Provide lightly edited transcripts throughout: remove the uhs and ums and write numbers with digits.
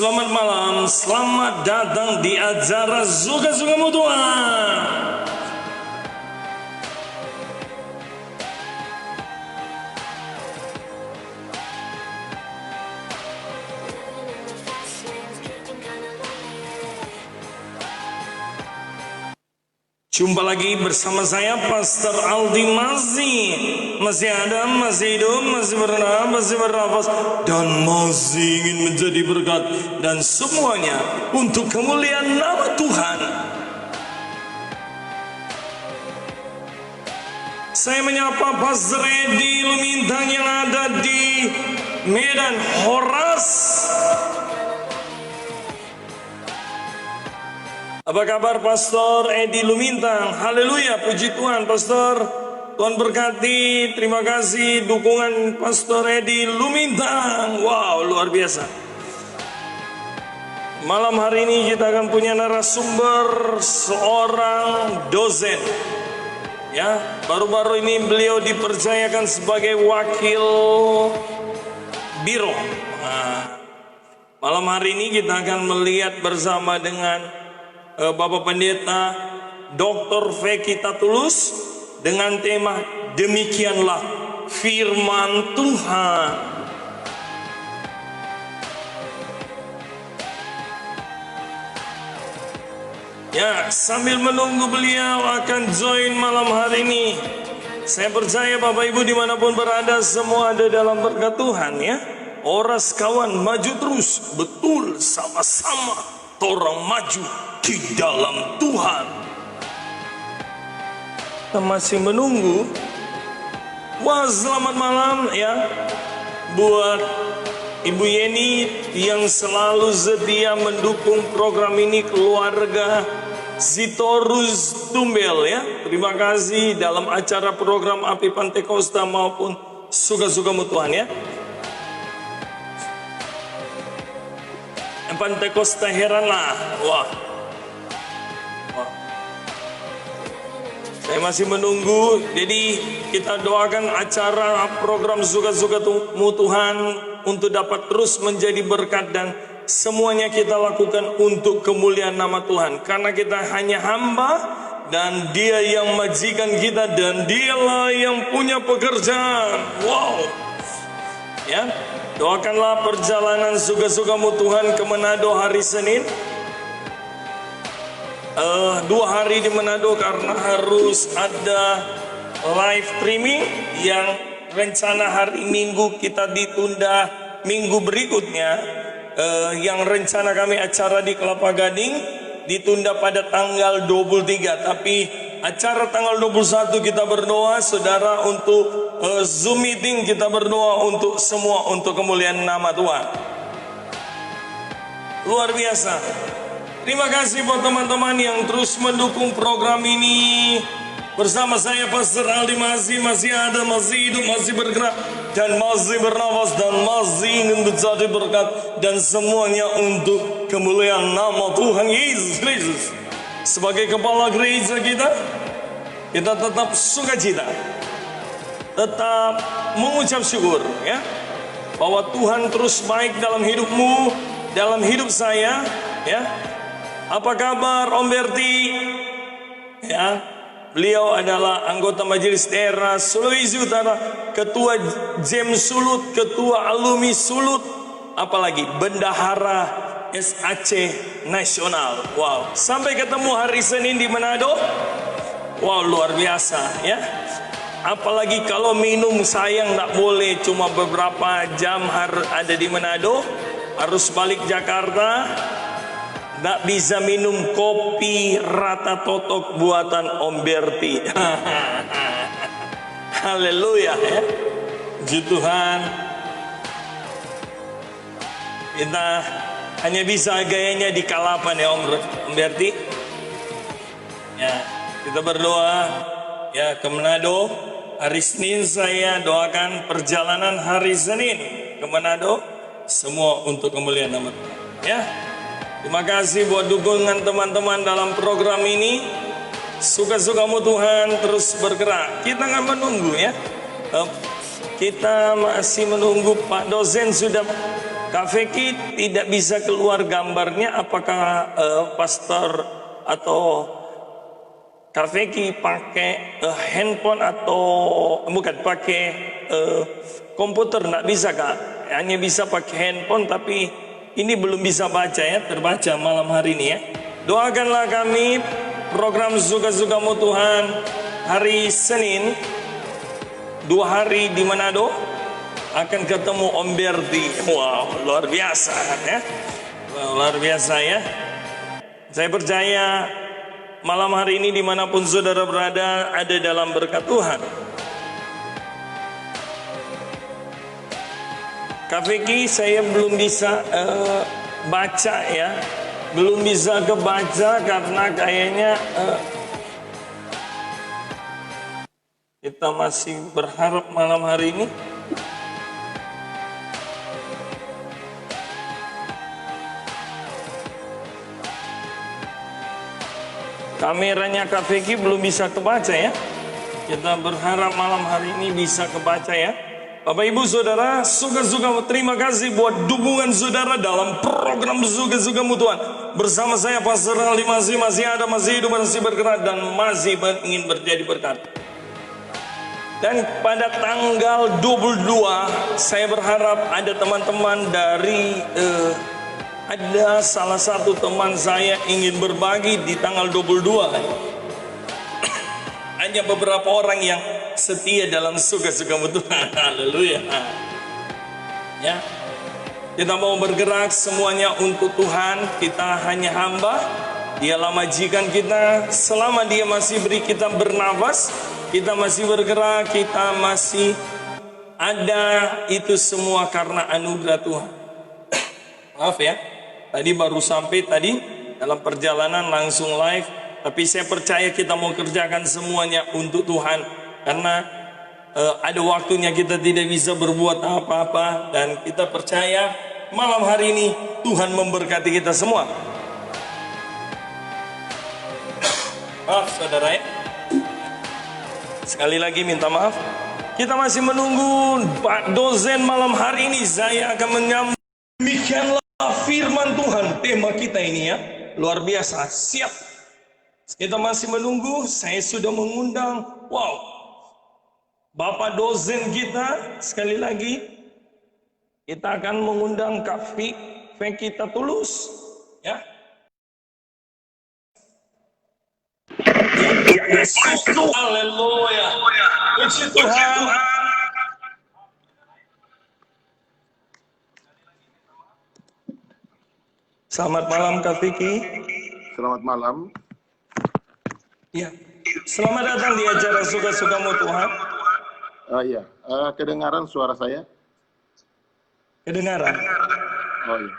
Selamat malam, selamat datang di acara Suka-Suka Mutuhan. Jumpa lagi bersama saya Pastor Aldi masih ada, masih hidup, masih bernafas, masih bernafas, dan masih ingin menjadi berkat, dan semuanya untuk kemuliaan nama Tuhan. Saya menyapa Pastor Edi Lumintang yang ada di Medan Horas. Apa kabar Pastor Edi Lumintang? Haleluya, puji Tuhan Pastor. Tuhan berkati, terima kasih dukungan Pastor Edi Lumintang. Wow, luar biasa. Malam hari ini kita akan punya narasumber, seorang dosen. Ya, baru-baru ini beliau dipercayakan sebagai wakil biro. Nah, malam hari ini kita akan melihat bersama dengan Bapak Pendeta Dr. Veki Tatulus dengan tema Demikianlah Firman Tuhan. Ya, sambil menunggu beliau akan join malam hari ini, saya percaya Bapak Ibu dimanapun berada semua ada dalam berkat Tuhan ya. Oras kawan, maju terus, betul, sama-sama orang maju di dalam Tuhan. Kita masih menunggu. Wah, selamat malam ya buat Ibu Yeni yang selalu setia mendukung program ini, keluarga Zitorus Tumbel ya. Terima kasih dalam acara program Api Pantekosta maupun Suka-Suka Mutuhan ya. Pantekosta heranlah. Wah. Saya masih menunggu. Jadi kita doakan acara program Suka-Suka Mutuhan untuk dapat terus menjadi berkat, dan semuanya kita lakukan untuk kemuliaan nama Tuhan. Karena kita hanya hamba dan Dia yang majikan kita, dan Dialah yang punya pekerjaan. Wow. Ya. Doakanlah perjalanan Suka-Suka Mutuhan ke Manado hari Senin. 2 hari di Manado karena harus ada live streaming yang rencana hari Minggu kita ditunda minggu berikutnya. Yang rencana kami acara di Kelapa Gading ditunda pada tanggal 23, tapi acara tanggal 21 kita berdoa saudara untuk Zoom meeting, kita berdoa untuk semua untuk kemuliaan nama Tuhan. Luar biasa. Terima kasih buat teman-teman yang terus mendukung program ini. Bersama saya Pastor Aldi masih ada, masih hidup, masih bergerak, dan masih bernafas, dan masih ingin menjadi berkat, dan semuanya untuk kemuliaan nama Tuhan Yesus Kristus. Sebagai kepala gereja kita tetap sukacita, tetap mengucap syukur ya, bahwa Tuhan terus baik dalam hidupmu, dalam hidup saya ya. Apa kabar Om Berti? Ya, beliau adalah anggota Majelis Daerah Sulawesi Utara, Ketua JEM Sulut, Ketua Alumni Sulut, apalagi Bendahara SAC Nasional. Wow, sampai ketemu hari Senin di Manado. Wow, luar biasa ya. Apalagi kalau minum sayang nggak boleh, cuma beberapa jam ada di Manado, harus balik Jakarta. Nggak bisa minum kopi rata totok buatan Om Berti. Haleluya ya. Puji Tuhan. Kita hanya bisa gayanya di Kalapan ya Om Berti. Ya, kita berdoa ya ke Manado. Hari Senin saya doakan perjalanan hari Senin ke Manado semua untuk kemuliaan nama Tuhan. Ya. Terima kasih buat dukungan teman-teman dalam program ini. Suka-Sukamu Tuhan terus bergerak. Kita akan menunggu ya. Kita masih menunggu Pak dosen sudah Kak Feki tidak bisa keluar gambarnya, apakah pastor atau Kak Feki pakai handphone atau bukan pakai komputer? Nggak bisa Kak, hanya bisa pakai handphone, tapi ini belum bisa baca ya, terbaca malam hari ini ya. Doakanlah kami program Suka-Sukamu Tuhan hari Senin 2 hari di Manado akan ketemu Om Berti. Wow, luar biasa ya. Wow, luar biasa ya. Saya percaya malam hari ini dimanapun saudara berada ada dalam berkat Tuhan. Kak Feki, saya belum bisa baca ya. Belum bisa kebaca karena kayaknya kita masih berharap malam hari ini. Kameranya Kak Feki belum bisa kebaca ya. Kita berharap malam hari ini bisa kebaca ya. Bapak Ibu Saudara, suka-suka terima kasih buat dukungan saudara dalam program Suka-Sukamu Tuhan. Bersama saya Pastor Ali masih ada, masih hidup, masih bergerak, dan masih ingin menjadi berkat. Dan pada tanggal 22 saya berharap ada teman-teman dari ada salah satu teman saya ingin berbagi di tanggal 22. Hanya beberapa orang yang setia dalam Suka-Sukamu Tuhan. Haleluya. Ya. Kita mau bergerak semuanya untuk Tuhan. Kita hanya hamba. Dialah majikan kita. Selama dia masih beri kita bernafas, kita masih bergerak, kita masih ada, itu semua karena anugerah Tuhan. Maaf ya. Tadi baru sampai tadi dalam perjalanan langsung live, tapi saya percaya kita mau kerjakan semuanya untuk Tuhan karena ada waktunya kita tidak bisa berbuat apa-apa, dan kita percaya malam hari ini Tuhan memberkati kita semua. Maaf saudara ya, sekali lagi minta maaf. Kita masih menunggu Pak dosen malam hari ini. Saya akan menyampaikan firman Tuhan, tema kita ini ya, luar biasa. Siap. Kita masih menunggu. Saya sudah mengundang, wow, Bapak dosen kita. Sekali lagi kita akan mengundang Kak Feki Tulus ya. Haleluya. Puji Tuhan. Selamat malam Kak Feki. Selamat malam. Ya, selamat datang di acara Suka-Sukamu Tuhan. Iya, kedengaran suara saya? Kedengaran. Oh iya.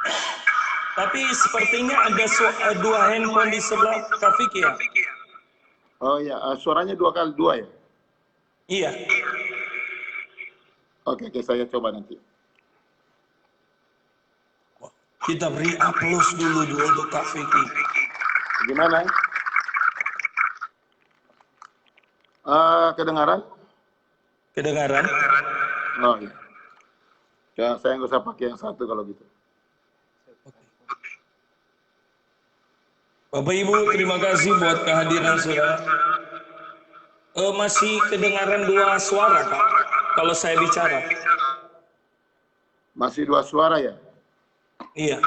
Tapi sepertinya ada dua handphone di sebelah Kak Feki ya? Oh iya, suaranya 2x2 ya? Iya. Oke, saya coba nanti. Kita beri aplaus dulu untuk Kak Feki. Gimana? Kedengaran? Kedengaran? Oh iya. Ya, saya nggak usah pakai yang satu kalau gitu. Bapak Ibu, terima kasih buat kehadiran saudara. Masih kedengaran dua suara Kak, kalau saya bicara. Masih 2 suara ya? Iya.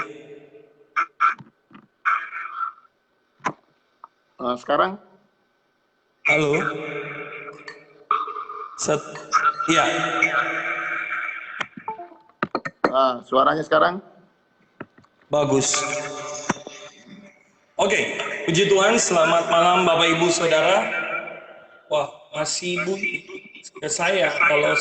Sekarang? Halo. Iya. Suaranya sekarang? Bagus. Oke, puji Tuhan, selamat malam Bapak Ibu Saudara. Wah, masih bunyi ke saya kalau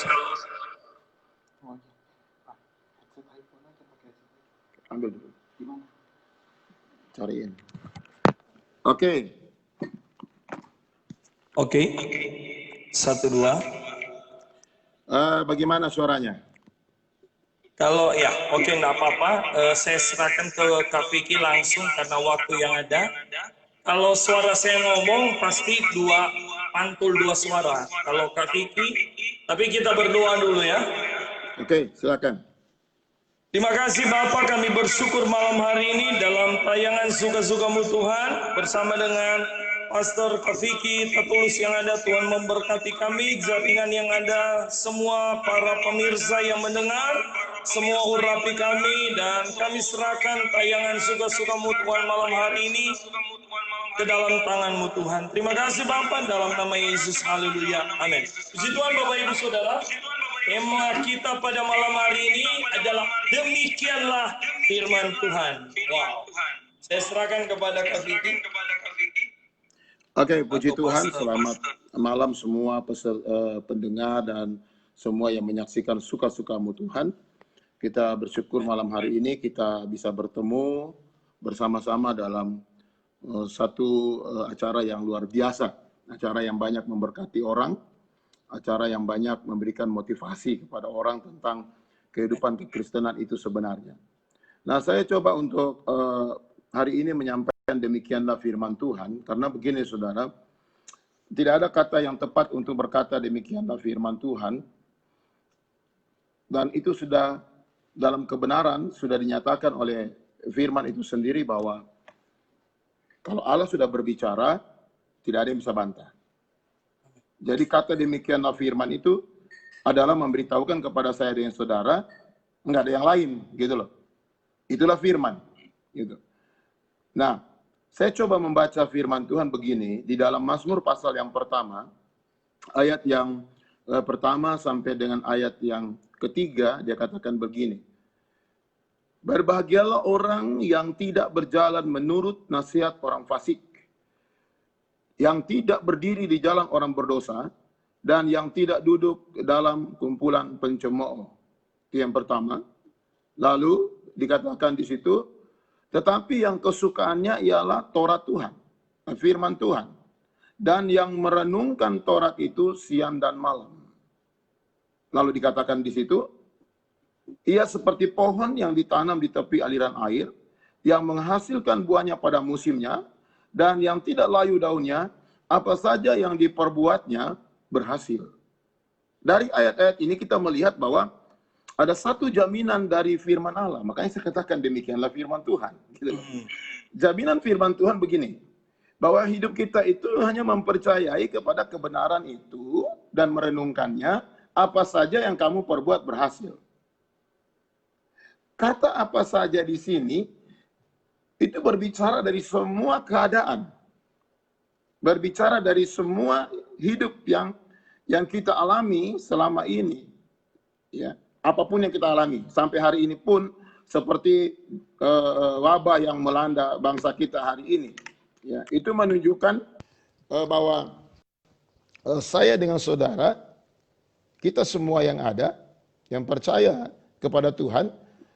ambil dulu. Gimana? Cariin. Oke. Oke. 1 2. Bagaimana suaranya? Kalau ya, oke, enggak apa-apa. Saya serahkan ke Kak Feki langsung karena waktu yang ada. Kalau suara saya ngomong pasti pantul dua suara. Kalau Kak Feki, tapi kita berdoa dulu ya. Oke, silakan. Terima kasih Bapak, kami bersyukur malam hari ini dalam tayangan Suka-Sukamu Tuhan bersama dengan Pastor Kafiki Tatulus yang ada. Tuhan memberkati kami, jaringan yang ada, semua para pemirsa yang mendengar, semua urapi kami, dan kami serahkan tayangan Suka-Sukamu Tuhan malam hari ini ke dalam tangan-Mu Tuhan. Terima kasih Bapak, dalam nama Yesus, haleluya, amin. Puji Tuhan Bapak Ibu Saudara. Tema kita pada malam hari ini adalah demikianlah firman Tuhan. Wow. Saya serahkan kepada Kak Vicky. Oke, puji Tuhan. Selamat malam semua pendengar dan semua yang menyaksikan Suka-Sukamu Tuhan. Kita bersyukur malam hari ini kita bisa bertemu bersama-sama dalam satu acara yang luar biasa. Acara yang banyak memberkati orang. Acara yang banyak memberikan motivasi kepada orang tentang kehidupan kekristenan itu sebenarnya. Nah, saya coba untuk hari ini menyampaikan demikianlah firman Tuhan, karena begini saudara, tidak ada kata yang tepat untuk berkata demikianlah firman Tuhan, dan itu sudah dalam kebenaran, sudah dinyatakan oleh firman itu sendiri bahwa kalau Allah sudah berbicara, tidak ada yang bisa bantah. Jadi kata demikianlah firman itu adalah memberitahukan kepada saya dan saudara, enggak ada yang lain, gitu loh. Itulah firman, gitu. Nah, saya coba membaca firman Tuhan begini di dalam Mazmur pasal yang pertama, ayat yang pertama sampai dengan ayat yang ketiga, dia katakan begini. Berbahagialah orang yang tidak berjalan menurut nasihat orang fasik, yang tidak berdiri di jalan orang berdosa, dan yang tidak duduk dalam kumpulan pencemooh. Itu yang pertama. Lalu dikatakan di situ, tetapi yang kesukaannya ialah Taurat Tuhan, firman Tuhan, dan yang merenungkan Taurat itu siang dan malam. Lalu dikatakan di situ, ia seperti pohon yang ditanam di tepi aliran air, yang menghasilkan buahnya pada musimnya, dan yang tidak layu daunnya, apa saja yang diperbuatnya berhasil. Dari ayat-ayat ini kita melihat bahwa ada satu jaminan dari firman Allah. Makanya saya katakan demikianlah firman Tuhan. Gitu. Jaminan firman Tuhan begini, bahwa hidup kita itu hanya mempercayai kepada kebenaran itu dan merenungkannya, apa saja yang kamu perbuat berhasil. Kata apa saja di sini, itu berbicara dari semua keadaan. Berbicara dari semua hidup yang kita alami selama ini. Ya, apapun yang kita alami. Sampai hari ini pun seperti wabah yang melanda bangsa kita hari ini. Ya, itu menunjukkan bahwa saya dengan saudara, kita semua yang ada, yang percaya kepada Tuhan,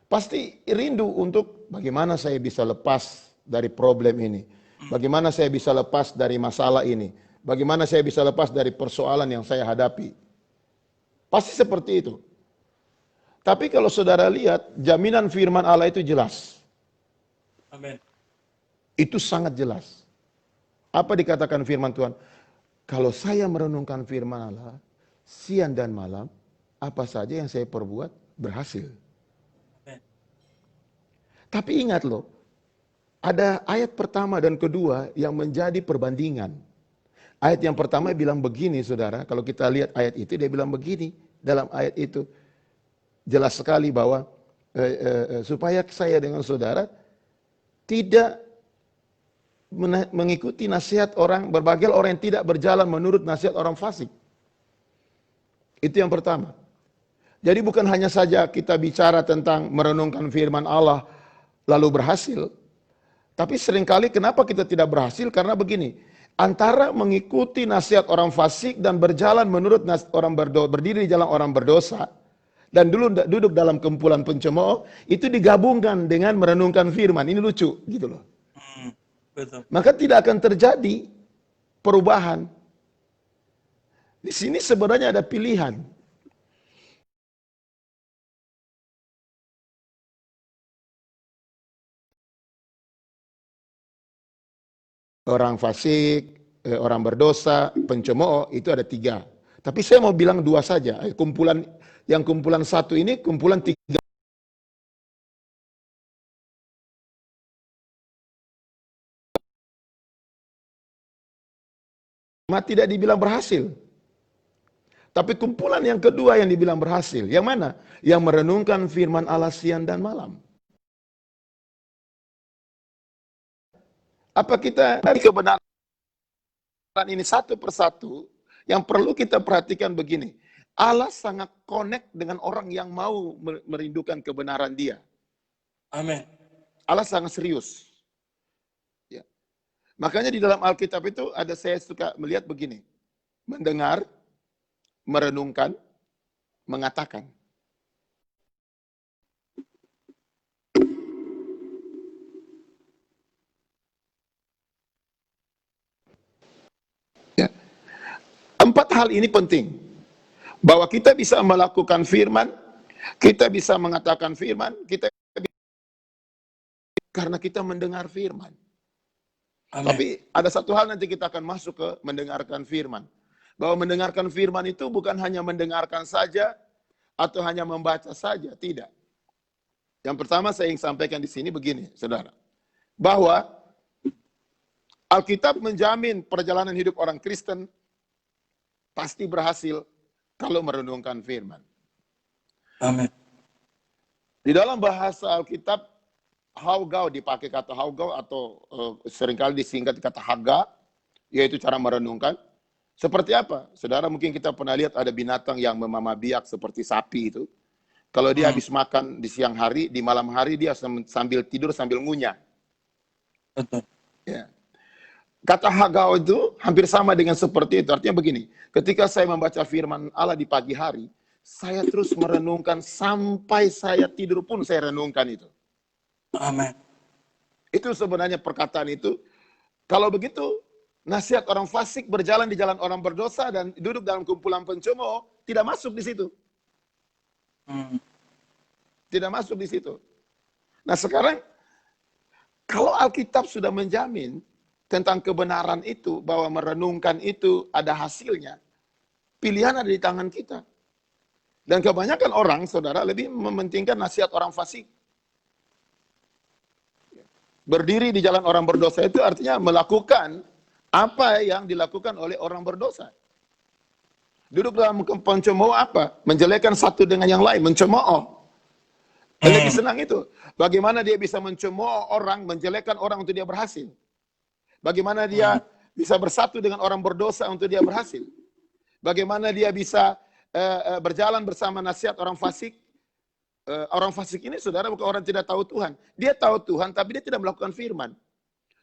pasti rindu untuk bagaimana saya bisa lepas dari problem ini. Bagaimana saya bisa lepas dari masalah ini. Bagaimana saya bisa lepas dari persoalan yang saya hadapi. Pasti seperti itu. Tapi kalau saudara lihat, jaminan firman Allah itu jelas. Amin. Itu sangat jelas. Apa dikatakan firman Tuhan? Kalau saya merenungkan firman Allah, siang dan malam, apa saja yang saya perbuat berhasil. Amin. Tapi ingat loh, ada ayat pertama dan kedua yang menjadi perbandingan. Ayat yang pertama bilang begini saudara, kalau kita lihat ayat itu dia bilang begini, dalam ayat itu jelas sekali bahwa supaya saya dengan saudara tidak mengikuti nasihat orang, berbagai orang yang tidak berjalan menurut nasihat orang fasik. Itu yang pertama. Jadi bukan hanya saja kita bicara tentang merenungkan firman Allah lalu berhasil, tapi seringkali kenapa kita tidak berhasil? Karena begini, antara mengikuti nasihat orang fasik dan berjalan menurut orang berdiri di jalan orang berdosa, dan duduk dalam kumpulan pencemooh, itu digabungkan dengan merenungkan firman. Ini lucu, gitu loh. Betul. Maka tidak akan terjadi perubahan. Di sini sebenarnya ada pilihan. Orang fasik, orang berdosa, pencemooh, itu ada 3. Tapi saya mau bilang 2 saja. Kumpulan satu ini kumpulan 3. tidak dibilang berhasil. Tapi kumpulan yang kedua yang dibilang berhasil. Yang mana? Yang merenungkan firman Allah siang dan malam. Apa kita dari kebenaran ini satu persatu, yang perlu kita perhatikan begini. Allah sangat connect dengan orang yang mau merindukan kebenaran dia. Amin. Allah sangat serius. Ya. Makanya di dalam Alkitab itu ada, saya suka melihat begini. Mendengar, merenungkan, mengatakan. Ya. 4 hal ini penting. Bahwa kita bisa melakukan firman, kita bisa mengatakan firman, karena kita mendengar firman. Amin. Tapi ada satu hal nanti kita akan masuk ke mendengarkan firman. Bahwa mendengarkan firman itu bukan hanya mendengarkan saja, atau hanya membaca saja, tidak. Yang pertama saya ingin sampaikan di sini begini, saudara. Bahwa Alkitab menjamin perjalanan hidup orang Kristen pasti berhasil kalau merenungkan firman. Amin. Di dalam bahasa Alkitab, haugau dipakai kata haugau atau seringkali disingkat kata haga, yaitu cara merenungkan. Seperti apa? Saudara, mungkin kita pernah lihat ada binatang yang memamah biak seperti sapi itu. Kalau dia habis makan di siang hari, di malam hari dia sambil tidur sambil ngunyah. Betul. Ya. Kata hagau itu hampir sama dengan seperti itu. Artinya begini, ketika saya membaca firman Allah di pagi hari, saya terus merenungkan sampai saya tidur pun saya renungkan itu. Amin. Itu sebenarnya perkataan itu. Kalau begitu, nasihat orang fasik berjalan di jalan orang berdosa dan duduk dalam kumpulan pencemooh tidak masuk di situ. Tidak masuk di situ. Nah sekarang, kalau Alkitab sudah menjamin tentang kebenaran itu, bahwa merenungkan itu ada hasilnya, pilihan ada di tangan kita. Dan kebanyakan orang, saudara, lebih mementingkan nasihat orang fasik. Berdiri di jalan orang berdosa itu artinya melakukan apa yang dilakukan oleh orang berdosa. Duduk dalam pencemooh apa? Menjelekan satu dengan yang lain, mencemooh. Lebih senang itu. Bagaimana dia bisa mencemooh orang, menjelekan orang untuk dia berhasil. Bagaimana dia bisa bersatu dengan orang berdosa untuk dia berhasil. Bagaimana dia bisa berjalan bersama nasihat orang fasik. Orang fasik ini, saudara, bukan orang tidak tahu Tuhan. Dia tahu Tuhan, tapi dia tidak melakukan firman.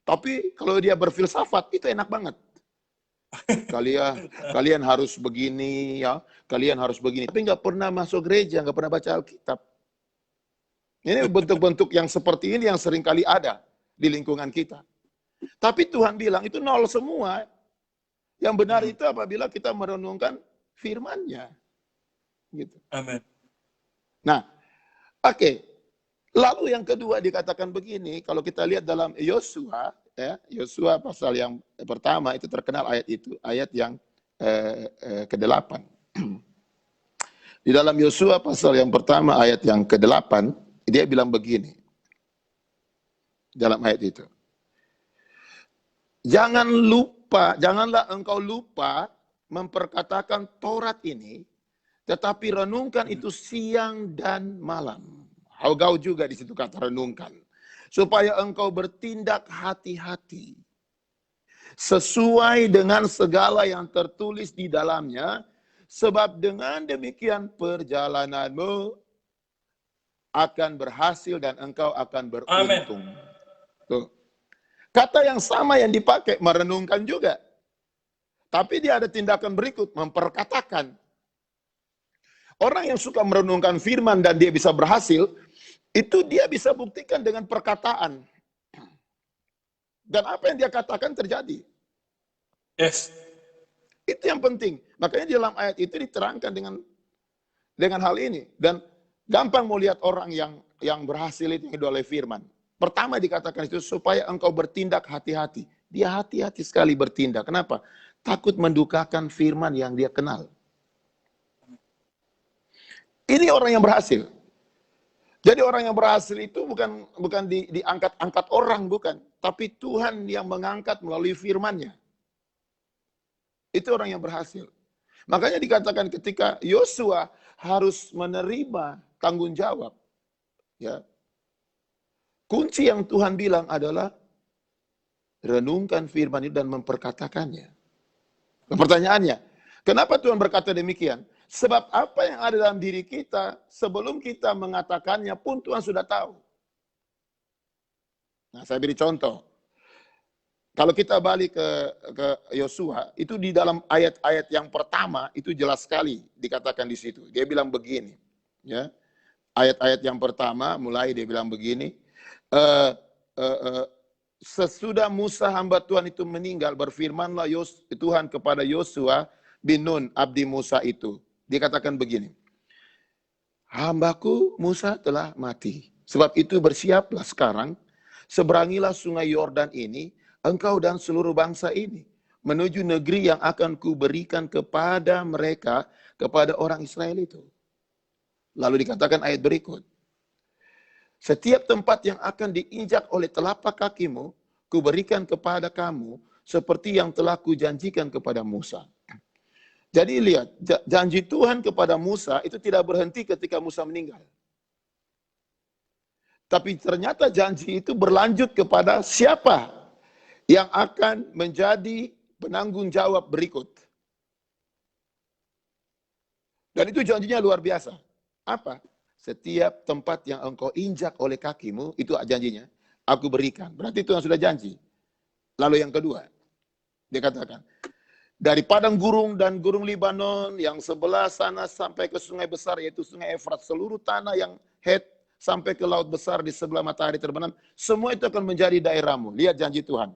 Tapi kalau dia berfilsafat, itu enak banget. Kalian harus begini, ya. Kalian harus begini. Tapi nggak pernah masuk gereja, nggak pernah baca Alkitab. Ini bentuk-bentuk yang seperti ini yang seringkali ada di lingkungan kita. Tapi Tuhan bilang itu nol semua. Yang benar itu apabila kita merenungkan firman-Nya. Gitu. Amin. Nah, oke. Lalu yang kedua dikatakan begini, kalau kita lihat dalam Yosua, ya, Yosua pasal yang pertama itu terkenal ayat itu, ayat yang ke-8. Di dalam Yosua pasal yang pertama ayat yang ke-8, dia bilang begini. Dalam ayat itu. Janganlah engkau lupa memperkatakan Taurat ini, tetapi renungkan itu siang dan malam. Haugau juga di situ kata renungkan. Supaya engkau bertindak hati-hati. Sesuai dengan segala yang tertulis di dalamnya. Sebab dengan demikian perjalananmu akan berhasil dan engkau akan beruntung. Tuh. Kata yang sama yang dipakai, merenungkan juga. Tapi dia ada tindakan berikut, memperkatakan. Orang yang suka merenungkan firman dan dia bisa berhasil, itu dia bisa buktikan dengan perkataan. Dan apa yang dia katakan terjadi. Yes. Itu yang penting. Makanya di dalam ayat itu diterangkan dengan hal ini. Dan gampang mau lihat orang yang berhasil itu yang oleh firman. Pertama dikatakan itu supaya engkau bertindak hati-hati. Dia hati-hati sekali bertindak. Kenapa? Takut mendukakan firman yang dia kenal. Ini orang yang berhasil. Jadi orang yang berhasil itu bukan diangkat-angkat orang, bukan. Tapi Tuhan yang mengangkat melalui firman-Nya. Itu orang yang berhasil. Makanya dikatakan ketika Yosua harus menerima tanggung jawab, ya, kunci yang Tuhan bilang adalah renungkan firman itu dan memperkatakannya. Nah, pertanyaannya, kenapa Tuhan berkata demikian? Sebab apa yang ada dalam diri kita, sebelum kita mengatakannya pun Tuhan sudah tahu. Nah, saya beri contoh. Kalau kita balik ke Yosua, itu di dalam ayat-ayat yang pertama, itu jelas sekali dikatakan di situ. Dia bilang begini, ya. Ayat-ayat yang pertama, mulai dia bilang begini, sesudah Musa hamba Tuhan itu meninggal, berfirmanlah Tuhan kepada Yosua bin Nun, abdi Musa itu. Dia katakan begini, hambaku Musa telah mati. Sebab itu bersiaplah sekarang, seberangilah sungai Yordan ini, engkau dan seluruh bangsa ini, menuju negeri yang akan kuberikan kepada mereka, kepada orang Israel itu. Lalu dikatakan ayat berikut, setiap tempat yang akan diinjak oleh telapak kakimu, kuberikan kepada kamu, seperti yang telah kujanjikan kepada Musa. Jadi lihat, janji Tuhan kepada Musa itu tidak berhenti ketika Musa meninggal. Tapi ternyata janji itu berlanjut kepada siapa yang akan menjadi penanggung jawab berikut. Dan itu janjinya luar biasa. Apa? Setiap tempat yang engkau injak oleh kakimu, itu janjinya, aku berikan. Berarti itu yang sudah janji. Lalu yang kedua, dia katakan, dari padang gurun dan gurun Libanon yang sebelah sana sampai ke sungai besar, yaitu sungai Efrat, seluruh tanah yang Het sampai ke laut besar di sebelah matahari terbenam, semua itu akan menjadi daerahmu. Lihat janji Tuhan.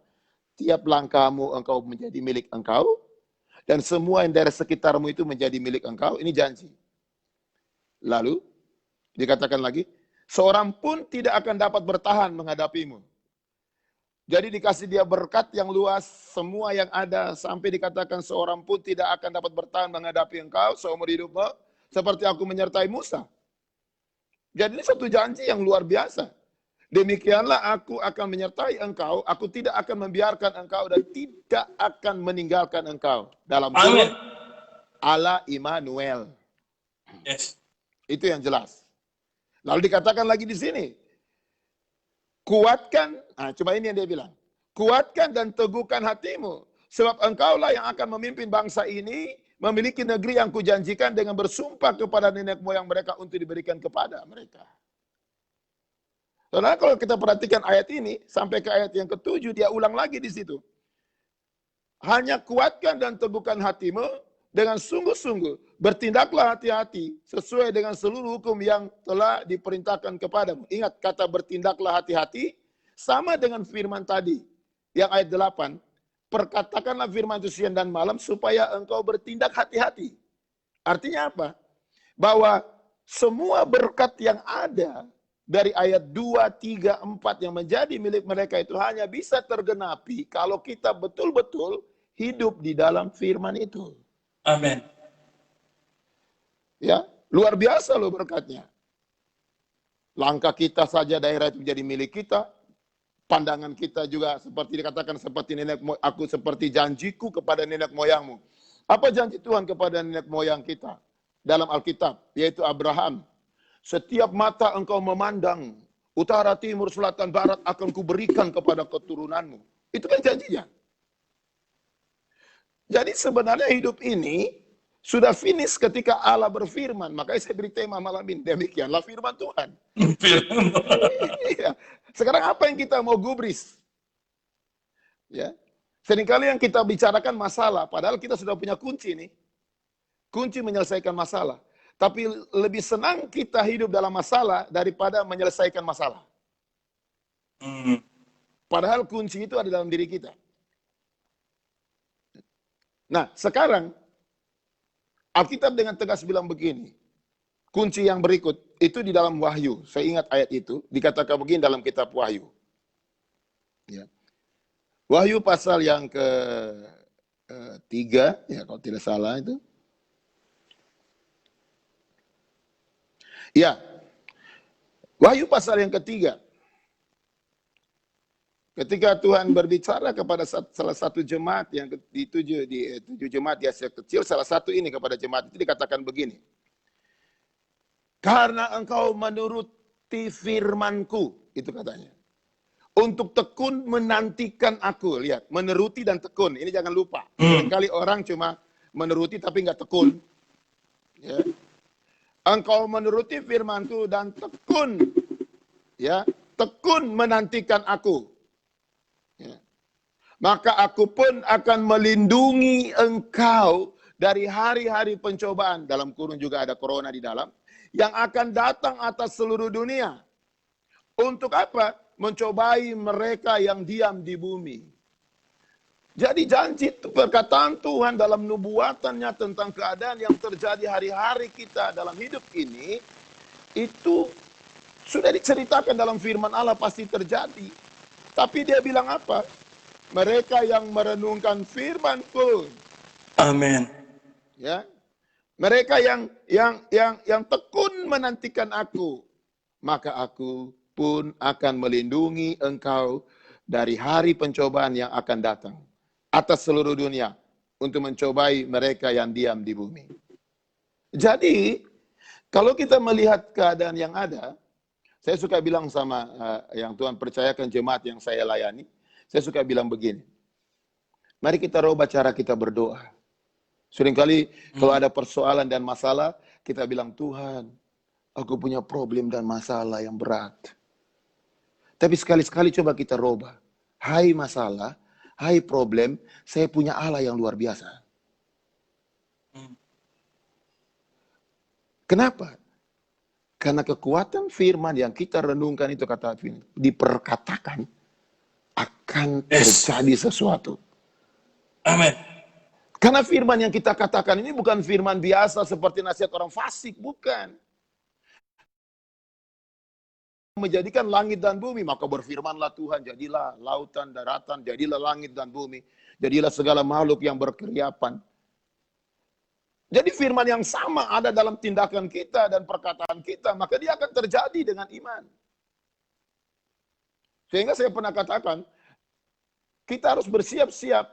Tiap langkahmu engkau menjadi milik engkau, dan semua yang dari sekitarmu itu menjadi milik engkau. Ini janji. Lalu, dikatakan lagi, seorang pun tidak akan dapat bertahan menghadapimu. Jadi dikasih dia berkat yang luas, semua yang ada, sampai dikatakan seorang pun tidak akan dapat bertahan menghadapi engkau seumur hidupmu, seperti aku menyertai Musa. Jadi ini satu janji yang luar biasa. Demikianlah aku akan menyertai engkau, aku tidak akan membiarkan engkau dan tidak akan meninggalkan engkau. Dalam kurung, Allah Immanuel. Yes. Itu yang jelas. Lalu dikatakan lagi di sini, kuatkan, cuma ini yang dia bilang, kuatkan dan teguhkan hatimu, sebab engkaulah yang akan memimpin bangsa ini, memiliki negeri yang kujanjikan dengan bersumpah kepada nenek moyang mereka untuk diberikan kepada mereka. Karena kalau kita perhatikan ayat ini, sampai ke ayat yang ke-7, dia ulang lagi di situ. Hanya kuatkan dan teguhkan hatimu dengan sungguh-sungguh. Bertindaklah hati-hati sesuai dengan seluruh hukum yang telah diperintahkan kepadamu. Ingat, kata bertindaklah hati-hati sama dengan firman tadi. Yang ayat 8. Perkatakanlah firman itu siang dan malam supaya engkau bertindak hati-hati. Artinya apa? Bahwa semua berkat yang ada dari ayat 2, 3, 4 yang menjadi milik mereka itu hanya bisa tergenapi kalau kita betul-betul hidup di dalam firman itu. Amin. Ya, luar biasa loh berkatnya. Langkah kita saja daerah itu menjadi milik kita. Pandangan kita juga seperti dikatakan seperti aku seperti janjiku kepada nenek moyangmu. Apa janji Tuhan kepada nenek moyang kita dalam Alkitab, yaitu Abraham? Setiap mata engkau memandang, utara, timur, selatan, barat akan kuberikan kepada keturunanmu. Itu kan janjinya. Jadi sebenarnya hidup ini sudah finish ketika Allah berfirman. Makanya saya beri tema malam ini, demikianlah firman Tuhan. Iya. Sekarang apa yang kita mau gubris? Ya. Seringkali yang kita bicarakan masalah, padahal kita sudah punya kunci nih. Kunci menyelesaikan masalah. Tapi lebih senang kita hidup dalam masalah daripada menyelesaikan masalah. Padahal kunci itu ada dalam diri kita. Nah, sekarang Alkitab dengan tegas bilang begini. Kunci yang berikut itu di dalam Wahyu. Saya ingat ayat itu dikatakan begini dalam kitab Wahyu. Ya. Wahyu pasal yang ke-3, ya kalau tidak salah itu. Ya, Wahyu pasal yang ke-3. Ketika Tuhan berbicara kepada salah satu jemaat yang tujuh jemaat di Asia Kecil, salah satu ini kepada jemaat itu dikatakan begini. Karena engkau menuruti firmanku, itu katanya. Untuk tekun menantikan aku. Lihat, menuruti dan tekun. Ini jangan lupa. Seringkali orang cuma menuruti tapi nggak tekun. Ya. Engkau menuruti firmanku dan tekun. Ya, tekun menantikan aku. Ya. Maka aku pun akan melindungi engkau dari hari-hari pencobaan. Dalam kurung juga ada corona di dalam. Yang akan datang atas seluruh dunia. Untuk apa? Mencobai mereka yang diam di bumi. Jadi janji perkataan Tuhan dalam nubuatannya tentang keadaan yang terjadi hari-hari kita dalam hidup ini, itu sudah diceritakan dalam firman Allah pasti terjadi. Tapi dia bilang apa? Mereka yang merenungkan firman-Ku. Amin. Ya. Mereka yang tekun menantikan aku, maka aku pun akan melindungi engkau dari hari pencobaan yang akan datang atas seluruh dunia untuk mencobai mereka yang diam di bumi. Jadi, kalau kita melihat keadaan yang ada, saya suka bilang sama yang Tuhan percayakan jemaat yang saya layani, saya suka bilang begini, mari kita rubah cara kita berdoa. Seringkali kalau ada persoalan dan masalah, kita bilang, Tuhan, aku punya problem dan masalah yang berat. Tapi sekali-sekali coba kita rubah. Hai masalah, hai problem, saya punya Allah yang luar biasa. Kenapa? Karena kekuatan firman yang kita renungkan itu kata firman, diperkatakan akan terjadi sesuatu. Amin. Karena firman yang kita katakan ini bukan firman biasa seperti nasihat orang fasik, bukan. Menjadikan langit dan bumi, maka berfirmanlah Tuhan, jadilah lautan, daratan, jadilah langit dan bumi, jadilah segala makhluk yang berkeriapan. Jadi firman yang sama ada dalam tindakan kita dan perkataan kita, maka dia akan terjadi dengan iman. Sehingga saya pernah katakan, kita harus bersiap-siap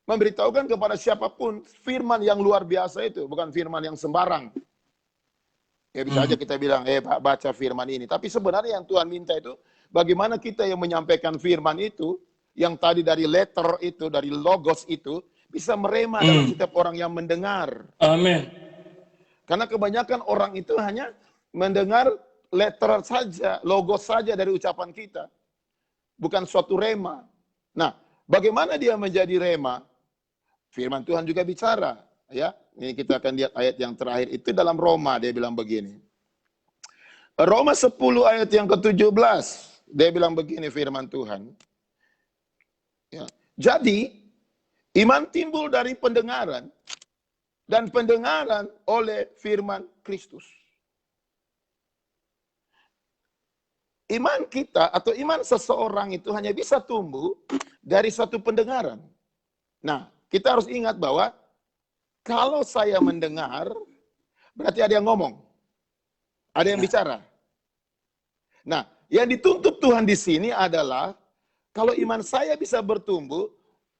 memberitahukan kepada siapapun firman yang luar biasa itu, bukan firman yang sembarang. Ya bisa aja kita bilang, Pak baca firman ini. Tapi sebenarnya yang Tuhan minta itu, bagaimana kita yang menyampaikan firman itu, yang tadi dari letter itu, dari logos itu, bisa merema dalam setiap orang yang mendengar. Amin. Karena kebanyakan orang itu hanya mendengar letter saja, logos saja dari ucapan kita. Bukan suatu rema. Nah, bagaimana dia menjadi rema? Firman Tuhan juga bicara. Ya, ini kita akan lihat ayat yang terakhir itu dalam Roma, dia bilang begini. Roma 10 ayat yang ke-17, dia bilang begini firman Tuhan. Ya. Jadi, iman timbul dari pendengaran, dan pendengaran oleh firman Kristus. Iman kita atau iman seseorang itu hanya bisa tumbuh dari suatu pendengaran. Nah, kita harus ingat bahwa kalau saya mendengar, berarti ada yang ngomong. Ada yang bicara. Nah, yang dituntut Tuhan di sini adalah, kalau iman saya bisa bertumbuh,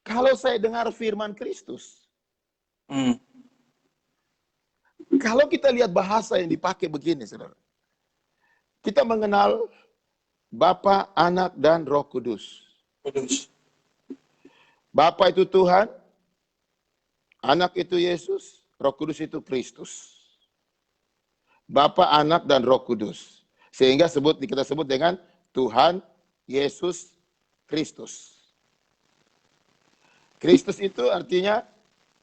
kalau saya dengar firman Kristus. Kalau kita lihat bahasa yang dipakai begini, saudara. Kita mengenal Bapa, Anak, dan Roh Kudus. Bapa itu Tuhan, Anak itu Yesus, Roh Kudus itu Kristus. Bapa, Anak, dan Roh Kudus. Sehingga kita sebut dengan Tuhan, Yesus, Kristus. Kristus itu artinya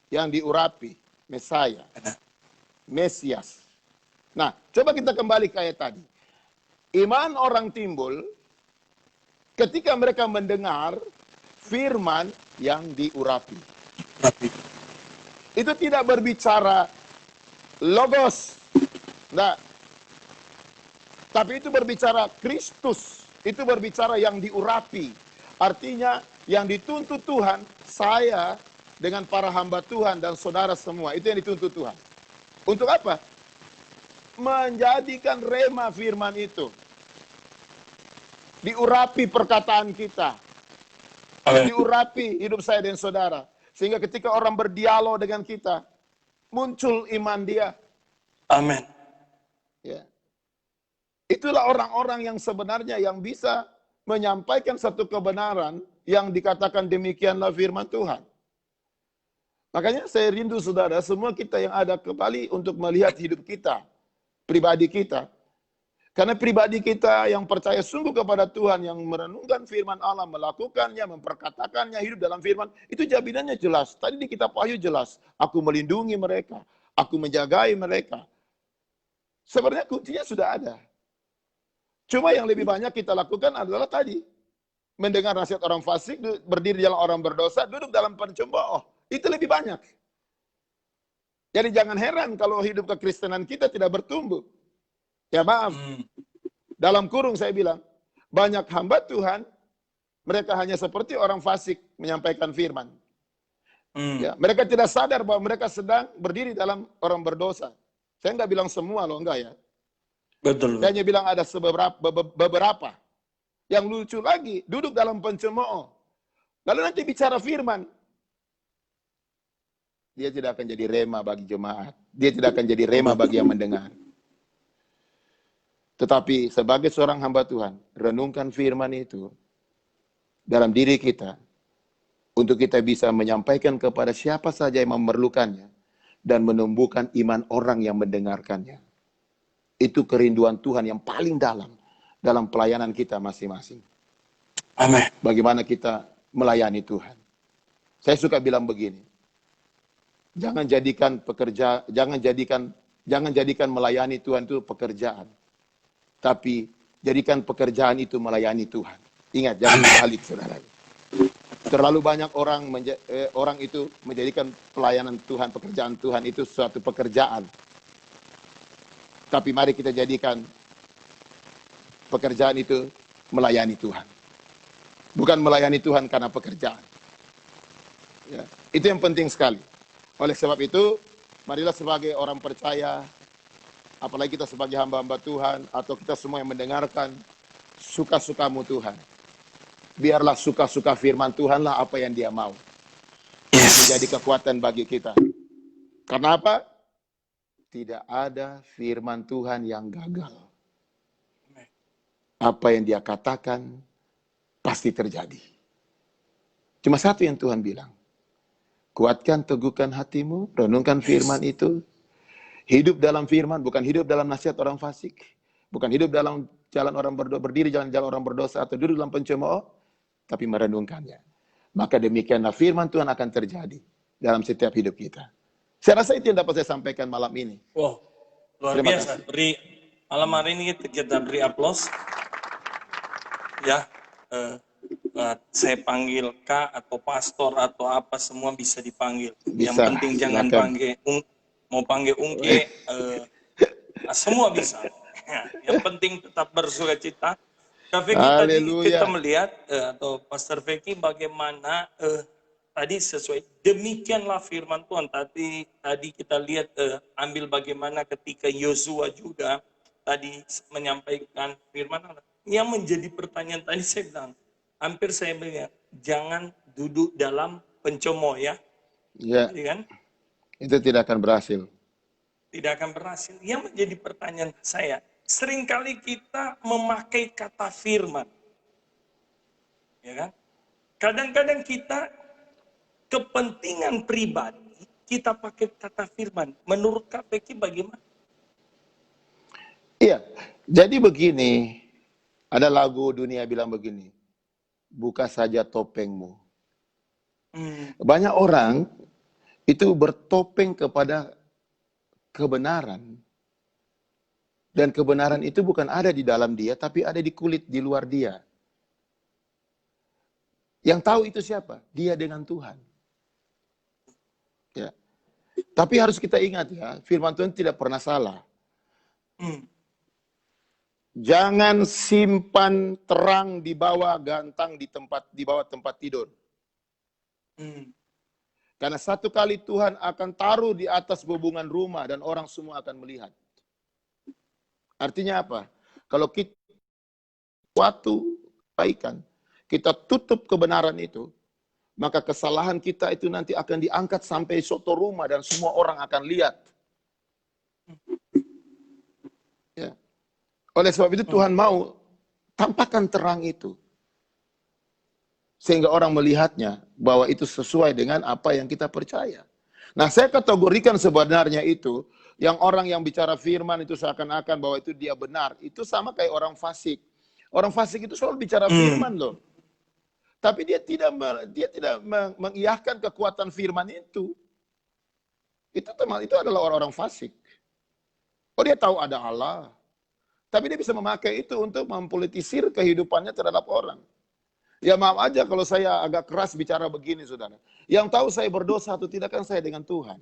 yang diurapi, Mesaya, Mesias. Nah, coba kita kembali ke ayat tadi. Iman orang timbul ketika mereka mendengar firman yang diurapi. Itu tidak berbicara logos. Nah, tapi itu berbicara Kristus. Itu berbicara yang diurapi. Artinya yang dituntut Tuhan, saya dengan para hamba Tuhan dan saudara semua, itu yang dituntut Tuhan. Untuk apa? Menjadikan rema firman itu. Diurapi perkataan kita. Amin. Diurapi hidup saya dan saudara. Sehingga ketika orang berdialog dengan kita, muncul iman dia. Amin. Ya. Itulah orang-orang yang sebenarnya yang bisa menyampaikan satu kebenaran yang dikatakan demikianlah firman Tuhan. Makanya saya rindu saudara, semua kita yang ada kembali untuk melihat hidup kita, pribadi kita. Karena pribadi kita yang percaya sungguh kepada Tuhan, yang merenungkan firman Allah, melakukannya, memperkatakannya, hidup dalam firman, itu jaminannya jelas. Tadi di kitab Wahyu jelas, aku melindungi mereka, aku menjagai mereka. Sebenarnya kuncinya sudah ada. Cuma yang lebih banyak kita lakukan adalah tadi, mendengar nasihat orang fasik, berdiri di jalan orang berdosa, duduk dalam pencemooh. Itu lebih banyak. Jadi jangan heran kalau hidup kekristenan kita tidak bertumbuh. Ya maaf, dalam kurung saya bilang, banyak hamba Tuhan, mereka hanya seperti orang fasik menyampaikan firman. Ya, mereka tidak sadar bahwa mereka sedang berdiri dalam orang berdosa. Saya nggak bilang semua loh, enggak ya. Betul. Saya hanya bilang ada beberapa. Yang lucu lagi, duduk dalam pencemooh. Lalu nanti bicara firman. Dia tidak akan jadi rema bagi jemaat. Dia tidak akan jadi rema bagi yang mendengar. Tetapi sebagai seorang hamba Tuhan, renungkan firman itu dalam diri kita untuk kita bisa menyampaikan kepada siapa saja yang memerlukannya dan menumbuhkan iman orang yang mendengarkannya. Itu kerinduan Tuhan yang paling dalam pelayanan kita masing-masing. Amin. Bagaimana kita melayani Tuhan. Saya suka bilang begini. Jangan jadikan melayani Tuhan itu pekerjaan. Tapi jadikan pekerjaan itu melayani Tuhan. Ingat, jangan balik, saudara. Terlalu banyak orang itu menjadikan pelayanan Tuhan, pekerjaan Tuhan itu suatu pekerjaan. Tapi mari kita jadikan pekerjaan itu melayani Tuhan. Bukan melayani Tuhan karena pekerjaan. Ya, itu yang penting sekali. Oleh sebab itu, marilah sebagai orang percaya, apalagi kita sebagai hamba-hamba Tuhan, atau kita semua yang mendengarkan, suka-sukamu Tuhan. Biarlah suka-suka firman Tuhanlah apa yang dia mau. Menjadi kekuatan bagi kita. Karena apa? Tidak ada firman Tuhan yang gagal. Apa yang dia katakan, pasti terjadi. Cuma satu yang Tuhan bilang. Kuatkan, teguhkan hatimu, renungkan firman itu. Hidup dalam firman, bukan hidup dalam nasihat orang fasik. Bukan hidup dalam jalan orang berdiri, jalan orang berdosa, atau duduk dalam pencemooh, tapi merenungkannya. Maka demikianlah firman Tuhan akan terjadi dalam setiap hidup kita. Saya rasa itu yang dapat saya sampaikan malam ini. Wow, luar Terima biasa. kasih. Beri malam hari ini kita beri aplaus. Ya, saya panggil Kak atau pastor atau apa semua bisa dipanggil. Yang Bisa, penting jangan silakan. panggil mau panggil Ungke, semua bisa. Yang penting tetap bersukacita. Kak Vicky tadi Haleluya. kita melihat atau Pastor Vicky bagaimana tadi sesuai demikianlah firman Tuhan. Tadi kita lihat ambil bagaimana ketika Yosua juga tadi menyampaikan firman Allah. Yang menjadi pertanyaan tadi saya bilang, hampir saya bilang, jangan duduk dalam pencemooh ya. Ya, Jadi kan? itu tidak akan berhasil. Tidak akan berhasil. Yang menjadi pertanyaan saya, seringkali kita memakai kata firman. Ya kan? Kadang-kadang kita kepentingan pribadi, kita pakai kata firman. Menurut Kak Vicky bagaimana? Iya, jadi begini, ada lagu dunia bilang begini, buka saja topengmu. Banyak orang itu bertopeng kepada kebenaran. Dan kebenaran itu bukan ada di dalam dia, tapi ada di kulit, di luar dia. Yang tahu itu siapa? Dia dengan Tuhan. Ya. Tapi harus kita ingat ya, firman Tuhan tidak pernah salah. Jangan simpan terang di bawah gantang di bawah tempat tidur. Karena satu kali Tuhan akan taruh di atas bubungan rumah dan orang semua akan melihat. Artinya apa? Kalau kita suatu kebaikan, kita tutup kebenaran itu, maka kesalahan kita itu nanti akan diangkat sampai soto rumah dan semua orang akan lihat. Ya. Oleh sebab itu Tuhan mau tampakkan terang itu. Sehingga orang melihatnya bahwa itu sesuai dengan apa yang kita percaya. Nah, saya kategorikan sebenarnya itu, yang orang yang bicara firman itu seakan-akan bahwa itu dia benar, itu sama kayak orang fasik. Orang fasik itu selalu bicara firman loh. Tapi dia tidak mengiyahkan kekuatan firman itu. Itu adalah orang-orang fasik. Oh, dia tahu ada Allah. Tapi dia bisa memakai itu untuk mempolitisir kehidupannya terhadap orang. Ya maaf aja kalau saya agak keras bicara begini, saudara. Yang tahu saya berdosa atau tidak kan saya dengan Tuhan.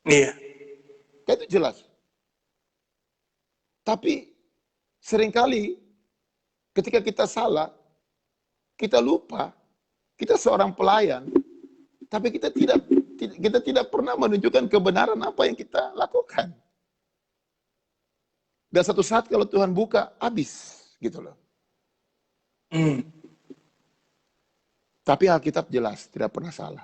Iya. Itu jelas. Tapi seringkali ketika kita salah, kita lupa, kita seorang pelayan, tapi kita tidak pernah menunjukkan kebenaran apa yang kita lakukan. Dan satu saat kalau Tuhan buka, habis gitu loh. Tapi Alkitab jelas, tidak pernah salah.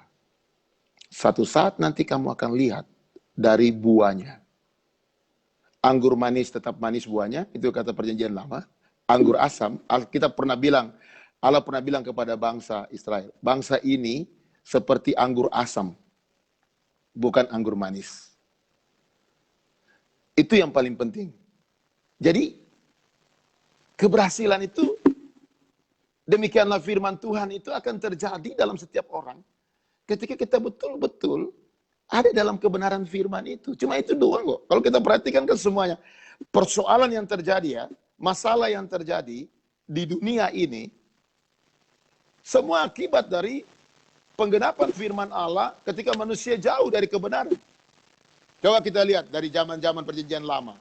Satu saat nanti kamu akan lihat dari buahnya. Anggur manis tetap manis buahnya, itu kata perjanjian lama. Anggur asam, Alkitab pernah bilang, Allah pernah bilang kepada bangsa Israel, bangsa ini seperti anggur asam, bukan anggur manis. Itu yang paling penting. Jadi, keberhasilan itu, demikianlah firman Tuhan itu akan terjadi dalam setiap orang. Ketika kita betul-betul ada dalam kebenaran firman itu. Cuma itu doang kok. Kalau kita perhatikan kan semuanya. Persoalan yang terjadi ya, masalah yang terjadi di dunia ini, semua akibat dari penggenapan firman Allah ketika manusia jauh dari kebenaran. Coba kita lihat dari zaman-zaman perjanjian lama.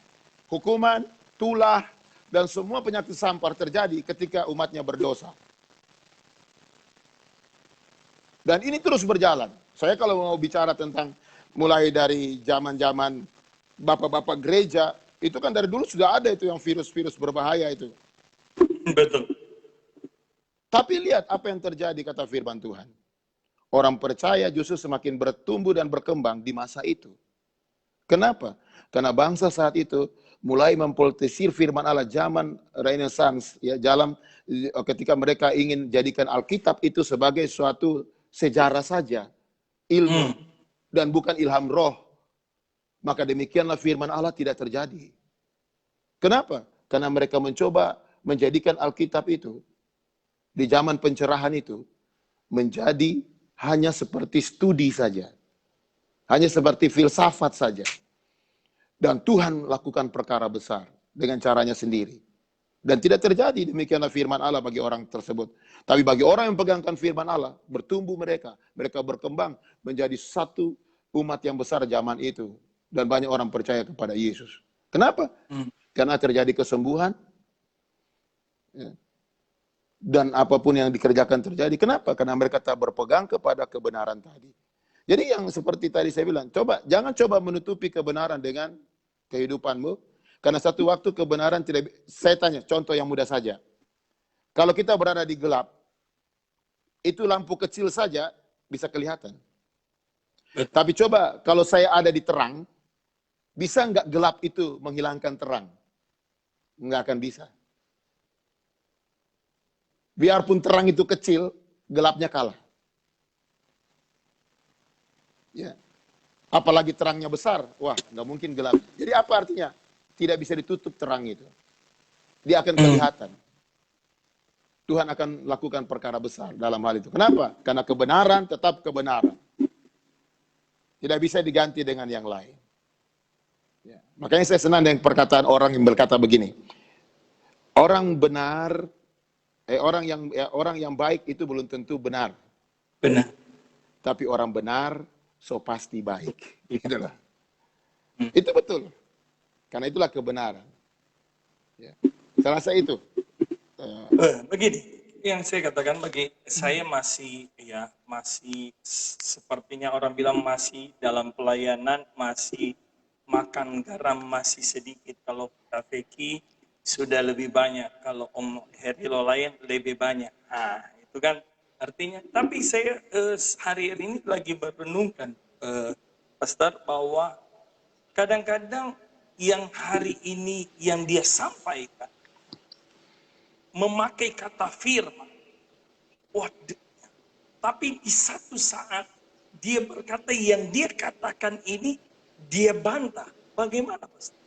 Hukuman, tulah, dan semua penyakit sampar terjadi ketika umatnya berdosa. Dan ini terus berjalan. Saya kalau mau bicara tentang mulai dari zaman-zaman bapak-bapak gereja, itu kan dari dulu sudah ada itu yang virus-virus berbahaya itu. Betul. Tapi lihat apa yang terjadi kata firman Tuhan. Orang percaya justru semakin bertumbuh dan berkembang di masa itu. Kenapa? Karena bangsa saat itu mulai mempolitisir firman Allah zaman Renaissance, ya, ketika mereka ingin jadikan Alkitab itu sebagai suatu sejarah saja, ilmu, dan bukan ilham roh. Maka demikianlah firman Allah tidak terjadi. Kenapa? Karena mereka mencoba menjadikan Alkitab itu, di zaman pencerahan itu, menjadi hanya seperti studi saja. Hanya seperti filsafat saja. Dan Tuhan lakukan perkara besar dengan caranya sendiri. Dan tidak terjadi demikianlah firman Allah bagi orang tersebut. Tapi bagi orang yang pegangkan firman Allah, bertumbuh mereka. Mereka berkembang menjadi satu umat yang besar zaman itu. Dan banyak orang percaya kepada Yesus. Kenapa? Karena terjadi kesembuhan. Ya. Dan apapun yang dikerjakan terjadi. Kenapa? Karena mereka tak berpegang kepada kebenaran tadi. Jadi yang seperti tadi saya bilang, jangan coba menutupi kebenaran dengan kehidupanmu. Karena satu waktu kebenaran tidak. Saya tanya, contoh yang mudah saja. Kalau kita berada di gelap, itu lampu kecil saja bisa kelihatan. Tapi coba kalau saya ada di terang, bisa nggak gelap itu menghilangkan terang? Nggak akan bisa. Biarpun terang itu kecil, gelapnya kalah. Ya. Apalagi terangnya besar, wah nggak mungkin gelap. Jadi apa artinya? Tidak bisa ditutup terang itu. Dia akan kelihatan. Tuhan akan lakukan perkara besar dalam hal itu. Kenapa? Karena kebenaran tetap kebenaran. Tidak bisa diganti dengan yang lain. Ya. Makanya saya senang dengan perkataan orang yang berkata begini. Orang benar, orang yang baik itu belum tentu benar. Benar. Tapi orang benar so pasti baik. Itulah. Itu betul. Karena itulah kebenaran. Ya. Saya rasa itu. Begini, yang saya katakan bagi saya masih sepertinya orang bilang masih dalam pelayanan, masih makan garam masih sedikit. Kalau kita Feki sudah lebih banyak. Kalau Om Herilo lain lebih banyak. Nah, itu kan artinya. Tapi saya hari ini lagi merenungkan, Pastor, bahwa kadang-kadang yang hari ini yang dia sampaikan memakai kata firman. Waduh. Tapi di satu saat dia berkata yang dia katakan ini dia bantah. Bagaimana, Pastor?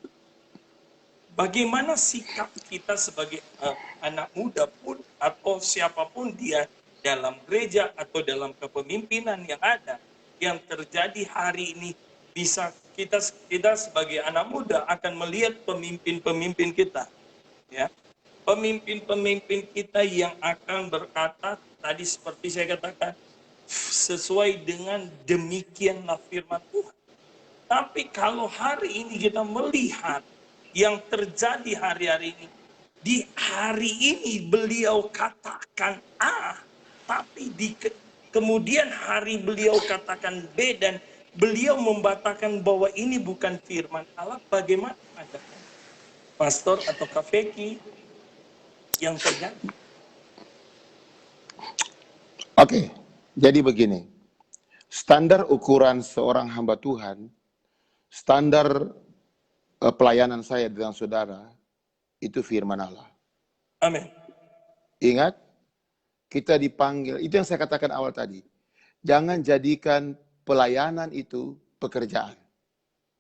Bagaimana sikap kita sebagai anak muda pun atau siapapun dia dalam gereja atau dalam kepemimpinan yang ada yang terjadi hari ini, bisa kita sebagai anak muda akan melihat pemimpin-pemimpin kita, ya, pemimpin-pemimpin kita yang akan berkata tadi seperti saya katakan sesuai dengan demikianlah firman Tuhan. Tapi kalau hari ini kita melihat yang terjadi hari-hari ini, di hari ini beliau katakan A, tapi kemudian hari beliau katakan B, dan beliau membatalkan bahwa ini bukan firman Allah. Bagaimana ada pastor atau kafeki yang terjadi? Oke, jadi begini. Standar ukuran seorang hamba Tuhan, standar pelayanan saya dengan saudara, itu firman Allah. Amin. Ingat, kita dipanggil, itu yang saya katakan awal tadi. Jangan jadikan pelayanan itu pekerjaan.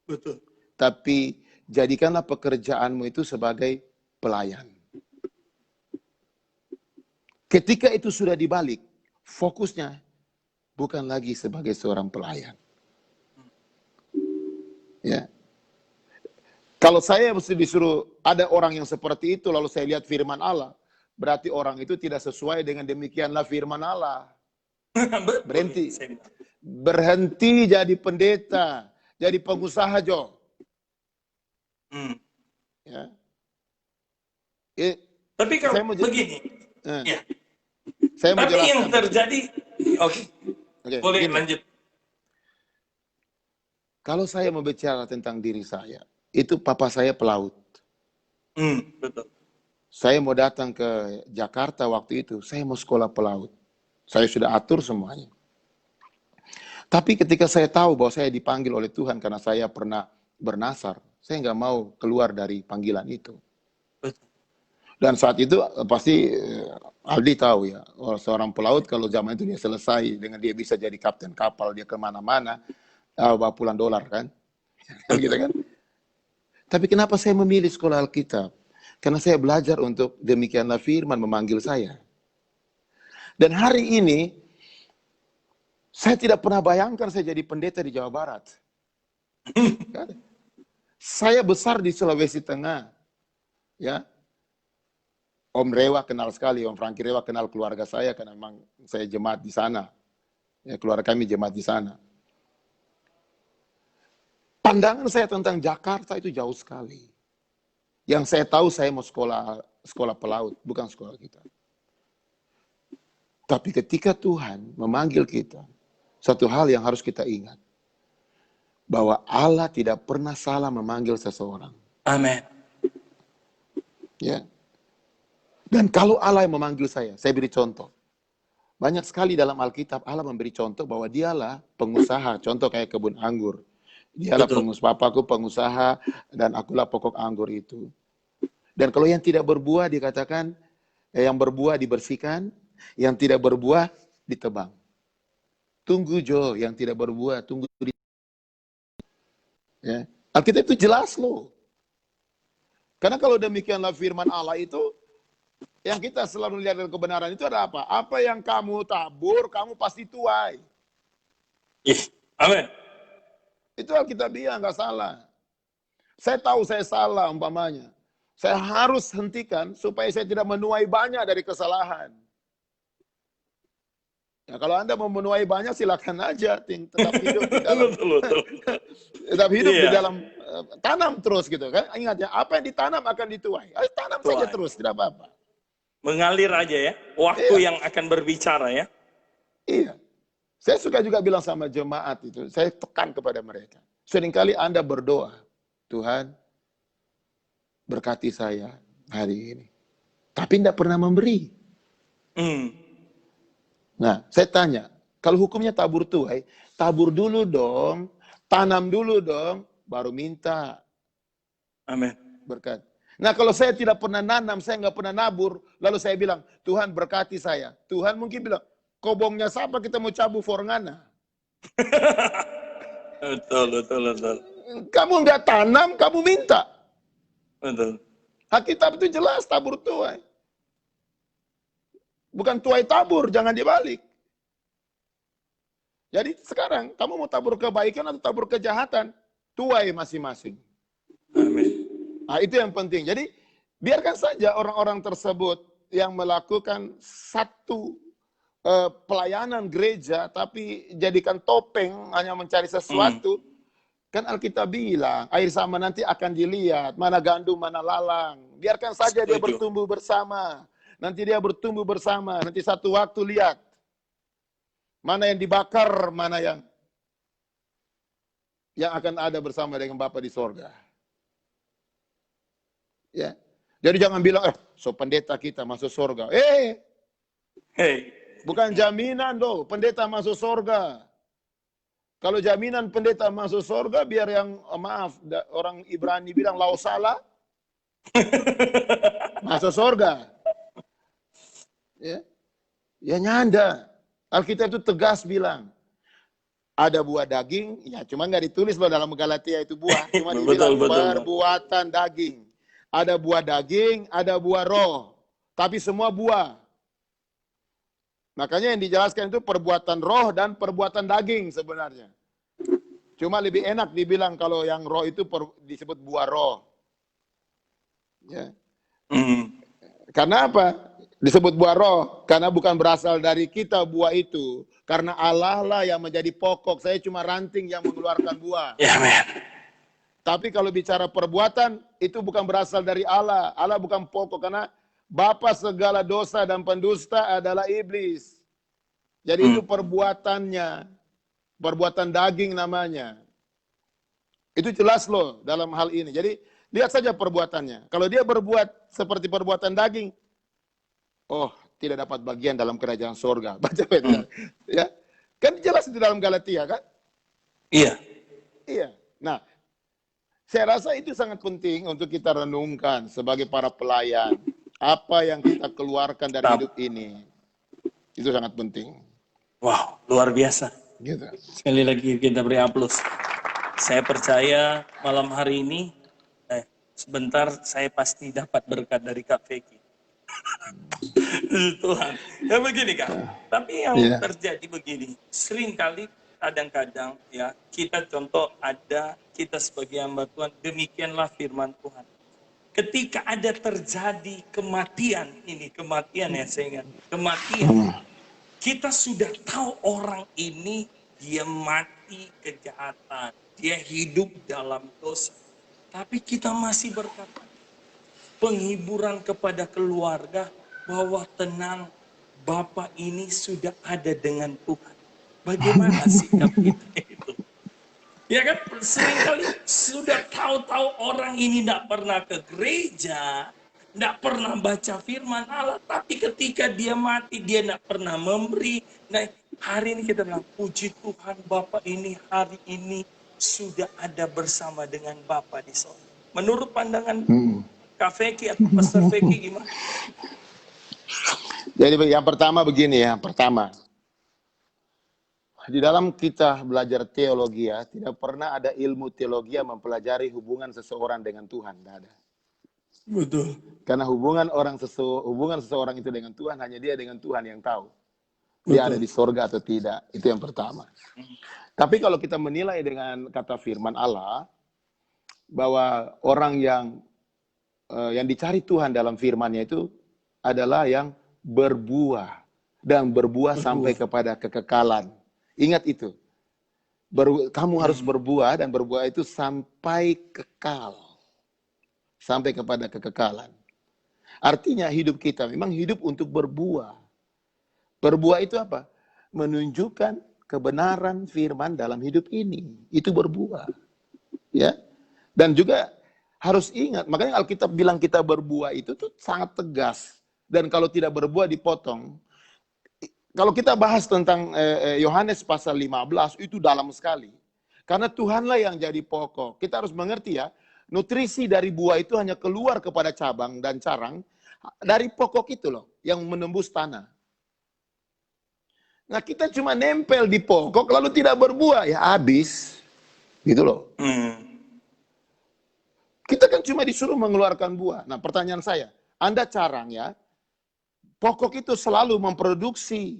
Betul. Tapi jadikanlah pekerjaanmu itu sebagai pelayan. Ketika itu sudah dibalik, fokusnya bukan lagi sebagai seorang pelayan. Ya. Kalau saya mesti disuruh ada orang yang seperti itu, lalu saya lihat firman Allah, berarti orang itu tidak sesuai dengan demikianlah firman Allah. Berhenti. Berhenti jadi pendeta, jadi pengusaha, Jo. Ya. Tapi kalau begini, ya. Saya mau tapi jelaskan. yang terjadi, oke. Boleh begini. lanjut. Kalau saya mau bicara tentang diri saya, itu papa saya pelaut. Betul. Saya mau datang ke Jakarta waktu itu, saya mau sekolah pelaut. Saya sudah atur semuanya. Tapi ketika saya tahu bahwa saya dipanggil oleh Tuhan karena saya pernah bernasar, saya nggak mau keluar dari panggilan itu. Betul. Dan saat itu pasti Aldi tahu ya, seorang pelaut kalau zaman itu dia selesai dengan dia bisa jadi kapten kapal, dia kemana-mana, bawa pulang dolar kan. Gitu kan. Tapi kenapa saya memilih sekolah Alkitab? Karena saya belajar untuk demikianlah firman memanggil saya. Dan hari ini, saya tidak pernah bayangkan saya jadi pendeta di Jawa Barat. Saya besar di Sulawesi Tengah. Ya. Om Rewa kenal sekali, Om Franky Rewa kenal keluarga saya karena memang saya jemaat di sana. Ya, keluarga kami jemaat di sana. Pandangan saya tentang Jakarta itu jauh sekali. Yang saya tahu saya mau sekolah pelaut, bukan sekolah kita. Tapi ketika Tuhan memanggil kita, satu hal yang harus kita ingat. Bahwa Allah tidak pernah salah memanggil seseorang. Amin. Ya. Dan kalau Allah yang memanggil saya beri contoh. Banyak sekali dalam Alkitab Allah memberi contoh bahwa dialah pengusaha. Contoh kayak kebun anggur. Dialah pengusaha, papaku pengusaha dan akulah pokok anggur itu. Dan kalau yang tidak berbuah dikatakan, yang berbuah dibersihkan, yang tidak berbuah ditebang. Tunggu Jo, yang tidak berbuah, tunggu. Ya. Alkitab itu jelas loh. Karena kalau demikianlah firman Allah itu, yang kita selalu lihat dari kebenaran itu ada apa? Apa yang kamu tabur, kamu pasti tuai. Amin. Itu Alkitabiah, nggak salah. Saya tahu saya salah umpamanya. Saya harus hentikan supaya saya tidak menuai banyak dari kesalahan. Ya, kalau Anda mau menuai banyak silakan aja, tetap hidup di dalam, tetap hidup di dalam tanam terus gitu kan. Ingat ya, apa yang ditanam akan dituai. Tanam saja terus, tidak apa-apa. Mengalir aja ya, waktu yang akan berbicara ya. Iya. Saya suka juga bilang sama jemaat itu, saya tekan kepada mereka. Seringkali Anda berdoa, Tuhan berkati saya hari ini. Tapi tidak pernah memberi. Nah, saya tanya, kalau hukumnya tabur tuai, tabur dulu dong, tanam dulu dong, baru minta Amin. berkat. Nah, kalau saya tidak pernah nanam, saya nggak pernah nabur, lalu saya bilang, Tuhan berkati saya. Tuhan mungkin bilang, kobongnya siapa kita mau cabut forngana? Betul. Kamu nggak tanam, kamu minta. Betul. Alkitab itu jelas tabur tuai. Bukan tuai tabur, jangan dibalik. Jadi sekarang, kamu mau tabur kebaikan atau tabur kejahatan? Tuai masing-masing. Amin. Nah, itu yang penting. Jadi, biarkan saja orang-orang tersebut yang melakukan satu pelayanan gereja, tapi jadikan topeng hanya mencari sesuatu. Kan Alkitab bilang, air sama nanti akan dilihat, mana gandum, mana lalang. Biarkan saja dia bertumbuh bersama. Nanti dia bertumbuh bersama, nanti satu waktu lihat. Mana yang dibakar, mana yang akan ada bersama dengan Bapa di sorga. Ya. Jadi jangan bilang, so pendeta kita masuk sorga. Bukan jaminan doh, pendeta masuk sorga. Kalau jaminan pendeta masuk sorga, biar yang, orang Ibrani bilang, lau salah, masuk sorga. Ya nyanda. Alkitab itu tegas bilang, ada buah daging, ya cuma nggak ditulis loh dalam Galatia itu buah, cuma dibilang perbuatan daging. Ada buah daging, ada buah roh, tapi semua buah. Makanya yang dijelaskan itu perbuatan roh dan perbuatan daging sebenarnya. Cuma lebih enak dibilang kalau yang roh itu disebut buah roh. Ya. Karena apa? Disebut buah roh, karena bukan berasal dari kita buah itu. Karena Allah lah yang menjadi pokok, saya cuma ranting yang mengeluarkan buah. Ya, amin. Tapi kalau bicara perbuatan, itu bukan berasal dari Allah. Allah bukan pokok, karena bapa segala dosa dan pendusta adalah iblis. Jadi itu perbuatannya, perbuatan daging namanya. Itu jelas loh dalam hal ini. Jadi lihat saja perbuatannya. Kalau dia berbuat seperti perbuatan daging, tidak dapat bagian dalam kerajaan surga. Baca ya. Kan jelas di dalam Galatia kan? Iya. Nah, saya rasa itu sangat penting untuk kita renungkan sebagai para pelayan. Apa yang kita keluarkan dari hidup ini. Itu sangat penting. Wow, luar biasa. Gitu. Sekali lagi kita beri aplaus. Saya percaya malam hari ini, sebentar saya pasti dapat berkat dari Kak Feki. Tuhan. Ya begini Kak, tapi yang terjadi begini, seringkali kadang-kadang ya kita contoh ada kita sebagai hamba Tuhan, demikianlah firman Tuhan. Ketika ada terjadi kematian ya saya ingat, kematian, kita sudah tahu orang ini dia mati kejahatan, dia hidup dalam dosa, tapi kita masih berkata, penghiburan kepada keluarga bahwa tenang, Bapak ini sudah ada dengan Tuhan. Bagaimana sikap kita itu? Ya kan, seringkali sudah tahu-tahu orang ini tidak pernah ke gereja, tidak pernah baca firman Allah, tapi ketika dia mati, dia tidak pernah memberi. Nah, hari ini kita bilang, puji Tuhan Bapak ini hari ini sudah ada bersama dengan Bapak di sorga. Menurut pandangan Kak Feki atau Pastor Feki gimana? Jadi yang pertama begini ya, di dalam kita belajar teologi ya, tidak pernah ada ilmu teologi yang mempelajari hubungan seseorang dengan Tuhan, tidak ada. Betul. Karena hubungan seseorang itu dengan Tuhan, hanya dia dengan Tuhan yang tahu. Dia ada di sorga atau tidak, itu yang pertama. Tapi kalau kita menilai dengan kata firman Allah, bahwa orang yang dicari Tuhan dalam firman-Nya itu adalah yang berbuah dan berbuah sampai kepada kekekalan. Ingat itu. Kamu harus berbuah dan berbuah itu sampai kekal. Sampai kepada kekekalan. Artinya hidup kita memang hidup untuk berbuah. Berbuah itu apa? Menunjukkan kebenaran firman dalam hidup ini. Itu berbuah. Ya. Dan juga Harus ingat, makanya Alkitab bilang kita berbuah itu tuh sangat tegas. Dan kalau tidak berbuah dipotong. Kalau kita bahas tentang Yohanes pasal 15, itu dalam sekali. Karena Tuhanlah yang jadi pokok. Kita harus mengerti ya, nutrisi dari buah itu hanya keluar kepada cabang dan carang dari pokok itu loh, yang menembus tanah. Nah kita cuma nempel di pokok lalu tidak berbuah, ya habis. Gitu loh. Kita kan cuma disuruh mengeluarkan buah. Nah pertanyaan saya, Anda carang ya, pokok itu selalu memproduksi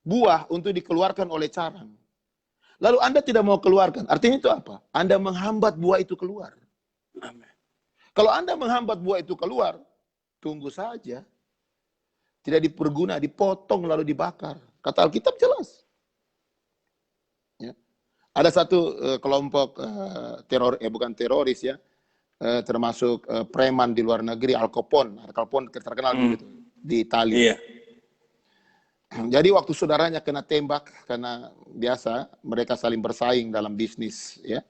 buah untuk dikeluarkan oleh carang. Lalu Anda tidak mau keluarkan, artinya itu apa? Anda menghambat buah itu keluar. Amin. Kalau Anda menghambat buah itu keluar, tunggu saja. Tidak diperguna, dipotong lalu dibakar. Kata Alkitab jelas. Ya. Ada satu kelompok bukan teroris ya, termasuk preman di luar negeri, Al Capone. Al Capone terkenal dulu itu, di Italia. Jadi waktu saudaranya kena tembak, karena biasa mereka saling bersaing dalam bisnis, ya.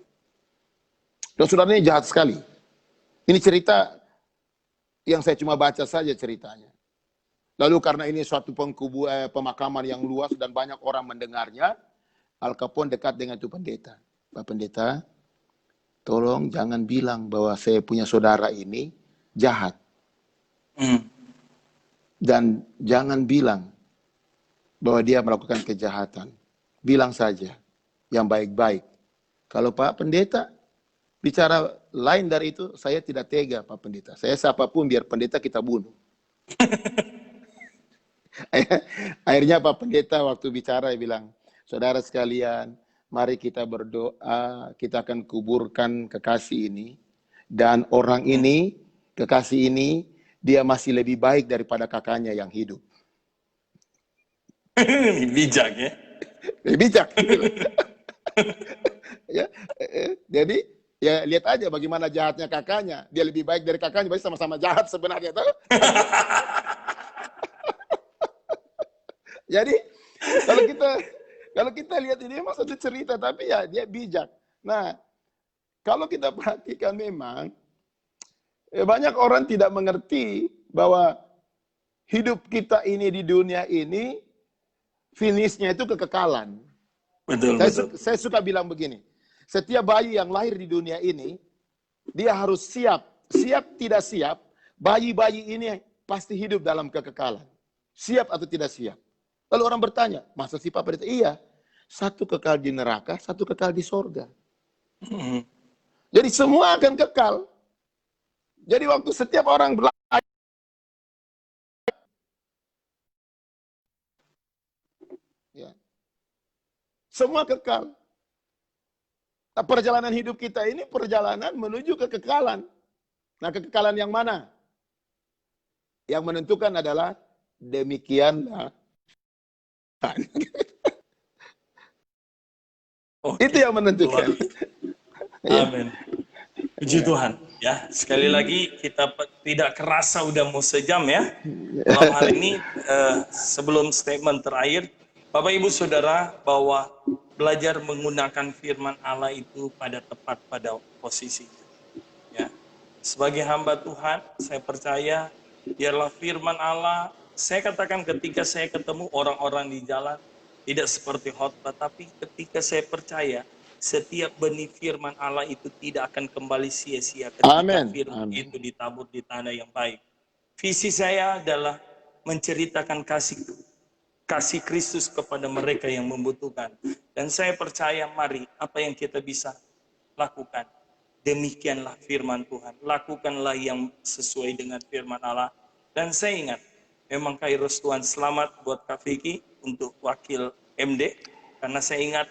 Dan saudaranya jahat sekali. Ini cerita yang saya cuma baca saja ceritanya. Lalu karena ini suatu pemakaman yang luas dan banyak orang mendengarnya, Al Capone dekat dengan itu pendeta. Pak pendeta, tolong jangan bilang bahwa saya punya saudara ini jahat. Dan jangan bilang bahwa dia melakukan kejahatan. Bilang saja yang baik-baik. Kalau Pak pendeta bicara lain dari itu, saya tidak tega Pak pendeta. Saya siapapun biar pendeta kita bunuh. Akhirnya Pak pendeta waktu bicara bilang, saudara sekalian, mari kita berdoa, kita akan kuburkan kekasih ini. Dan orang ini, kekasih ini, dia masih lebih baik daripada kakaknya yang hidup. Bijak ya. Bijak. Ya, jadi ya lihat aja bagaimana jahatnya kakaknya. Dia lebih baik dari kakaknya, berarti sama-sama jahat sebenarnya. Jadi kalau kita lihat ini memang satu cerita, tapi ya dia bijak. Nah, kalau kita perhatikan memang banyak orang tidak mengerti bahwa hidup kita ini di dunia ini finishnya itu kekekalan. Betul. Saya suka bilang begini, setiap bayi yang lahir di dunia ini dia harus siap tidak siap, bayi-bayi ini pasti hidup dalam kekekalan. Siap atau tidak siap? Lalu orang bertanya, masa sih Pak pendeta? Iya, satu kekal di neraka, satu kekal di sorga. Jadi semua akan kekal. Jadi waktu setiap orang belajar, ya, semua kekal. Nah, perjalanan hidup kita ini perjalanan menuju kekekalan. Nah, kekekalan yang mana? Yang menentukan adalah demikianlah. Itu yang menentukan. Amin. Puji Tuhan. Ya, sekali lagi kita tidak kerasa udah mau sejam ya. Dalam hal ini sebelum statement terakhir, Bapak Ibu Saudara, bahwa belajar menggunakan firman Allah itu tepat pada posisinya. Ya. Sebagai hamba Tuhan, saya percaya biarlah firman Allah, saya katakan ketika saya ketemu orang-orang di jalan, tidak seperti khotbah, tapi ketika saya percaya setiap benih firman Allah itu tidak akan kembali sia-sia ketika firman itu ditabur di tanah yang baik. Visi saya adalah menceritakan kasih Kristus kepada mereka yang membutuhkan. Dan saya percaya, mari apa yang kita bisa lakukan, demikianlah firman Tuhan. Lakukanlah yang sesuai dengan firman Allah. Dan saya ingat, memang Kairos Tuhan selamat buat Kak Vicky untuk wakil MD. Karena saya ingat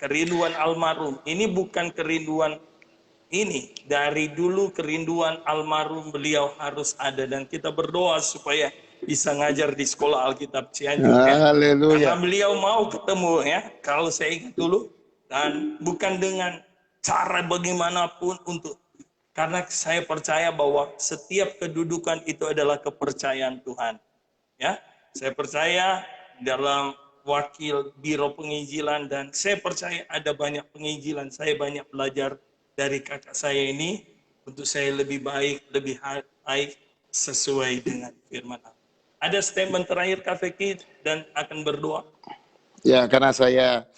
kerinduan almarhum. Ini bukan kerinduan ini. Dari dulu kerinduan almarhum beliau harus ada. Dan kita berdoa supaya bisa ngajar di sekolah Alkitab Cianjur. Haleluya. Karena beliau mau ketemu ya. Kalau saya ingat dulu. Dan bukan dengan cara bagaimanapun untuk. Karena saya percaya bahwa setiap kedudukan itu adalah kepercayaan Tuhan. Ya, saya percaya dalam wakil biro penginjilan, dan saya percaya ada banyak penginjilan. Saya banyak belajar dari kakak saya ini, untuk saya lebih baik, lebih baik sesuai dengan firman Allah. Ada statement terakhir Kak Feki dan akan berdoa. Ya, karena saya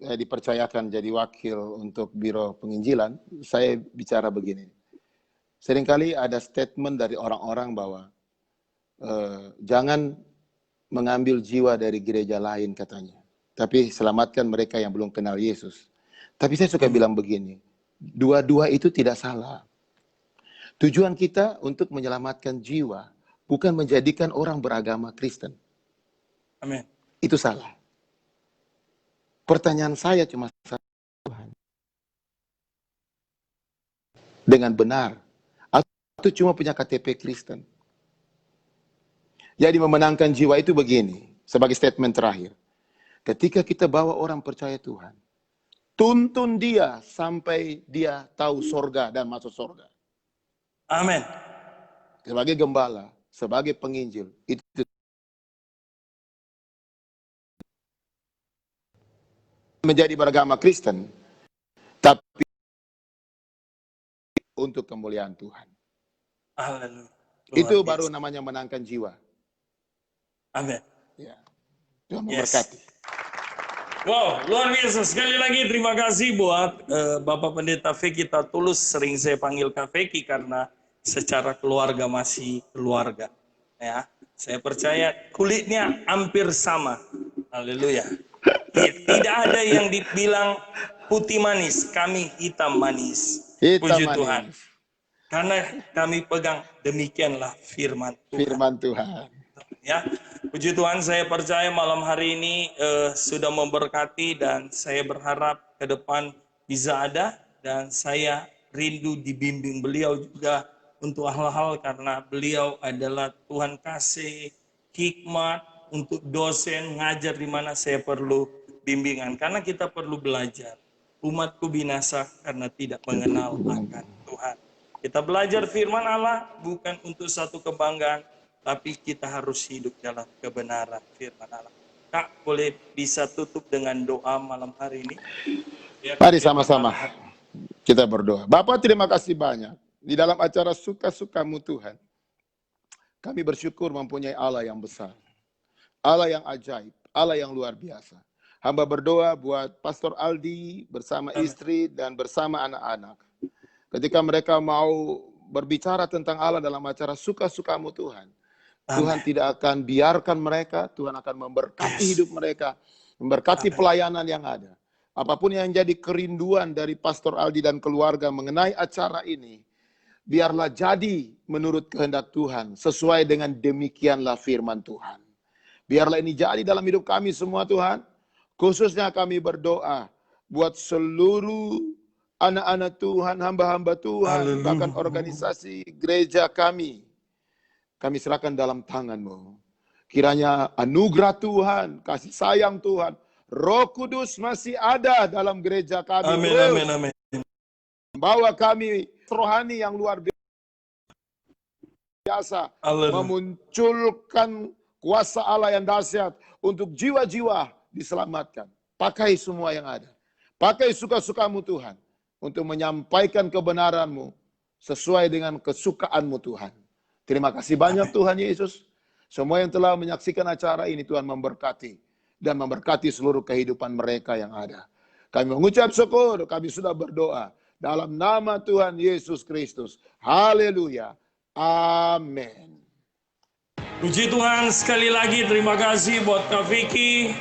dipercayakan jadi wakil untuk Biro Penginjilan, saya bicara begini. Seringkali ada statement dari orang-orang bahwa jangan mengambil jiwa dari gereja lain katanya, tapi selamatkan mereka yang belum kenal Yesus. Tapi saya suka bilang begini, dua-dua itu tidak salah. Tujuan kita untuk menyelamatkan jiwa, bukan menjadikan orang beragama Kristen. Amin. Itu salah. Pertanyaan saya cuma satu, Tuhan. Dengan benar, atau cuma punya KTP Kristen? Jadi memenangkan jiwa itu begini, sebagai statement terakhir. Ketika kita bawa orang percaya Tuhan, tuntun dia sampai dia tahu sorga dan masuk sorga. Amin. Sebagai gembala, sebagai penginjil, itu menjadi beragama Kristen, tapi untuk kemuliaan Tuhan. Haleluya. Itu baru namanya menangkan jiwa. Amin. Ya. Tuhan memberkati. Wow, luar biasa. Sekali lagi terima kasih buat Bapak Pendeta Feki Tulus. Sering saya panggil Kak Feki karena secara keluarga masih keluarga. Ya, saya percaya kulitnya hampir sama. Haleluya. Tidak ada yang dibilang putih manis, kami hitam manis. Puji Tuhan. Karena kami pegang demikianlah firman Tuhan. Firman Tuhan. Ya, puji Tuhan, saya percaya malam hari ini sudah memberkati dan saya berharap ke depan bisa ada, dan saya rindu dibimbing beliau juga untuk hal-hal karena beliau adalah Tuhan kasih hikmat untuk dosen ngajar di mana saya perlu bimbingan, karena kita perlu belajar. Umatku binasa karena tidak mengenal akan Tuhan. Kita belajar firman Allah bukan untuk satu kebanggaan, tapi kita harus hidup dalam kebenaran firman Allah. Kak, boleh bisa tutup dengan doa malam hari ini? Mari sama-sama kita berdoa. Bapak, terima kasih banyak. Di dalam acara Suka-Sukamu Tuhan, kami bersyukur mempunyai Allah yang besar, Allah yang ajaib, Allah yang luar biasa. Hamba berdoa buat Pastor Aldi bersama istri dan bersama anak-anak. Ketika mereka mau berbicara tentang Allah dalam acara Suka-Sukamu Tuhan, Tuhan tidak akan biarkan mereka, Tuhan akan memberkati hidup mereka, memberkati pelayanan yang ada. Apapun yang jadi kerinduan dari Pastor Aldi dan keluarga mengenai acara ini, biarlah jadi menurut kehendak Tuhan, sesuai dengan demikianlah firman Tuhan. Biarlah ini jadi dalam hidup kami semua Tuhan. Khususnya kami berdoa buat seluruh anak-anak Tuhan, hamba-hamba Tuhan, bahkan organisasi gereja kami. Kami serahkan dalam tangan-Mu. Kiranya anugerah Tuhan, kasih sayang Tuhan, Roh Kudus masih ada dalam gereja kami. Amin, amin, amin. Membawa kami rohani yang luar biasa. Memunculkan kuasa Allah yang dahsyat untuk jiwa-jiwa diselamatkan. Pakai semua yang ada. Pakai suka-sukamu Tuhan untuk menyampaikan kebenaran-Mu sesuai dengan kesukaan-Mu Tuhan. Terima kasih banyak Tuhan Yesus. Semua yang telah menyaksikan acara ini Tuhan memberkati dan memberkati seluruh kehidupan mereka yang ada. Kami mengucap syukur, kami sudah berdoa dalam nama Tuhan Yesus Kristus. Haleluya. Amin. Puji Tuhan, sekali lagi terima kasih buat Kak Vicky.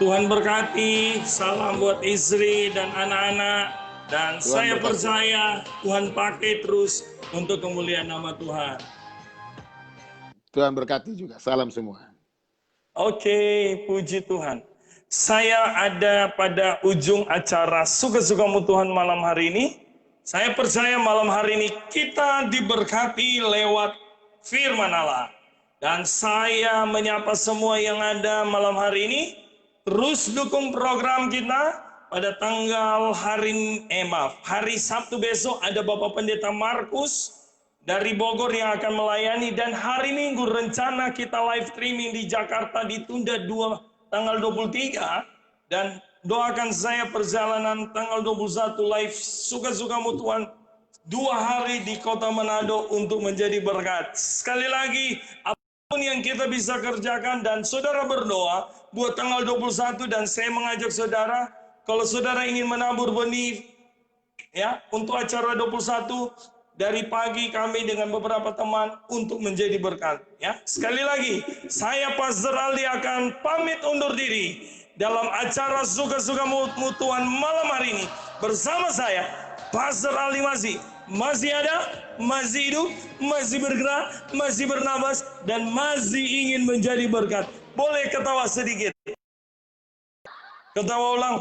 Tuhan berkati, salam buat istri dan anak-anak. Dan Tuhan saya berkati. percaya Tuhan pakai terus untuk kemuliaan nama Tuhan. Tuhan berkati juga. Salam semua. Oke, puji Tuhan. Saya ada pada ujung acara Suka-Sukamu Tuhan malam hari ini. Saya percaya malam hari ini kita diberkati lewat firman Allah. Dan saya menyapa semua yang ada malam hari ini. Terus dukung program kita pada tanggal hari Sabtu besok ada Bapak Pendeta Markus dari Bogor yang akan melayani, dan hari Minggu rencana kita live streaming di Jakarta ditunda tanggal 23, dan doakan saya perjalanan tanggal 21 live Suka-Sukamu Tuhan 2 hari di kota Manado untuk menjadi berkat. Sekali lagi, apapun yang kita bisa kerjakan dan saudara berdoa buat tanggal 21, dan saya mengajak saudara, kalau saudara ingin menabur benih ya untuk acara 21, dari pagi kami dengan beberapa teman untuk menjadi berkat ya. Sekali lagi, saya Pastor Aldi akan pamit undur diri dalam acara Suka-Suka Mutuan malam hari ini. Bersama saya Pastor Aldi masih ada, masih hidup, masih bergerak, masih bernapas, dan masih ingin menjadi berkat. Boleh ketawa sedikit. Ketawa ulang.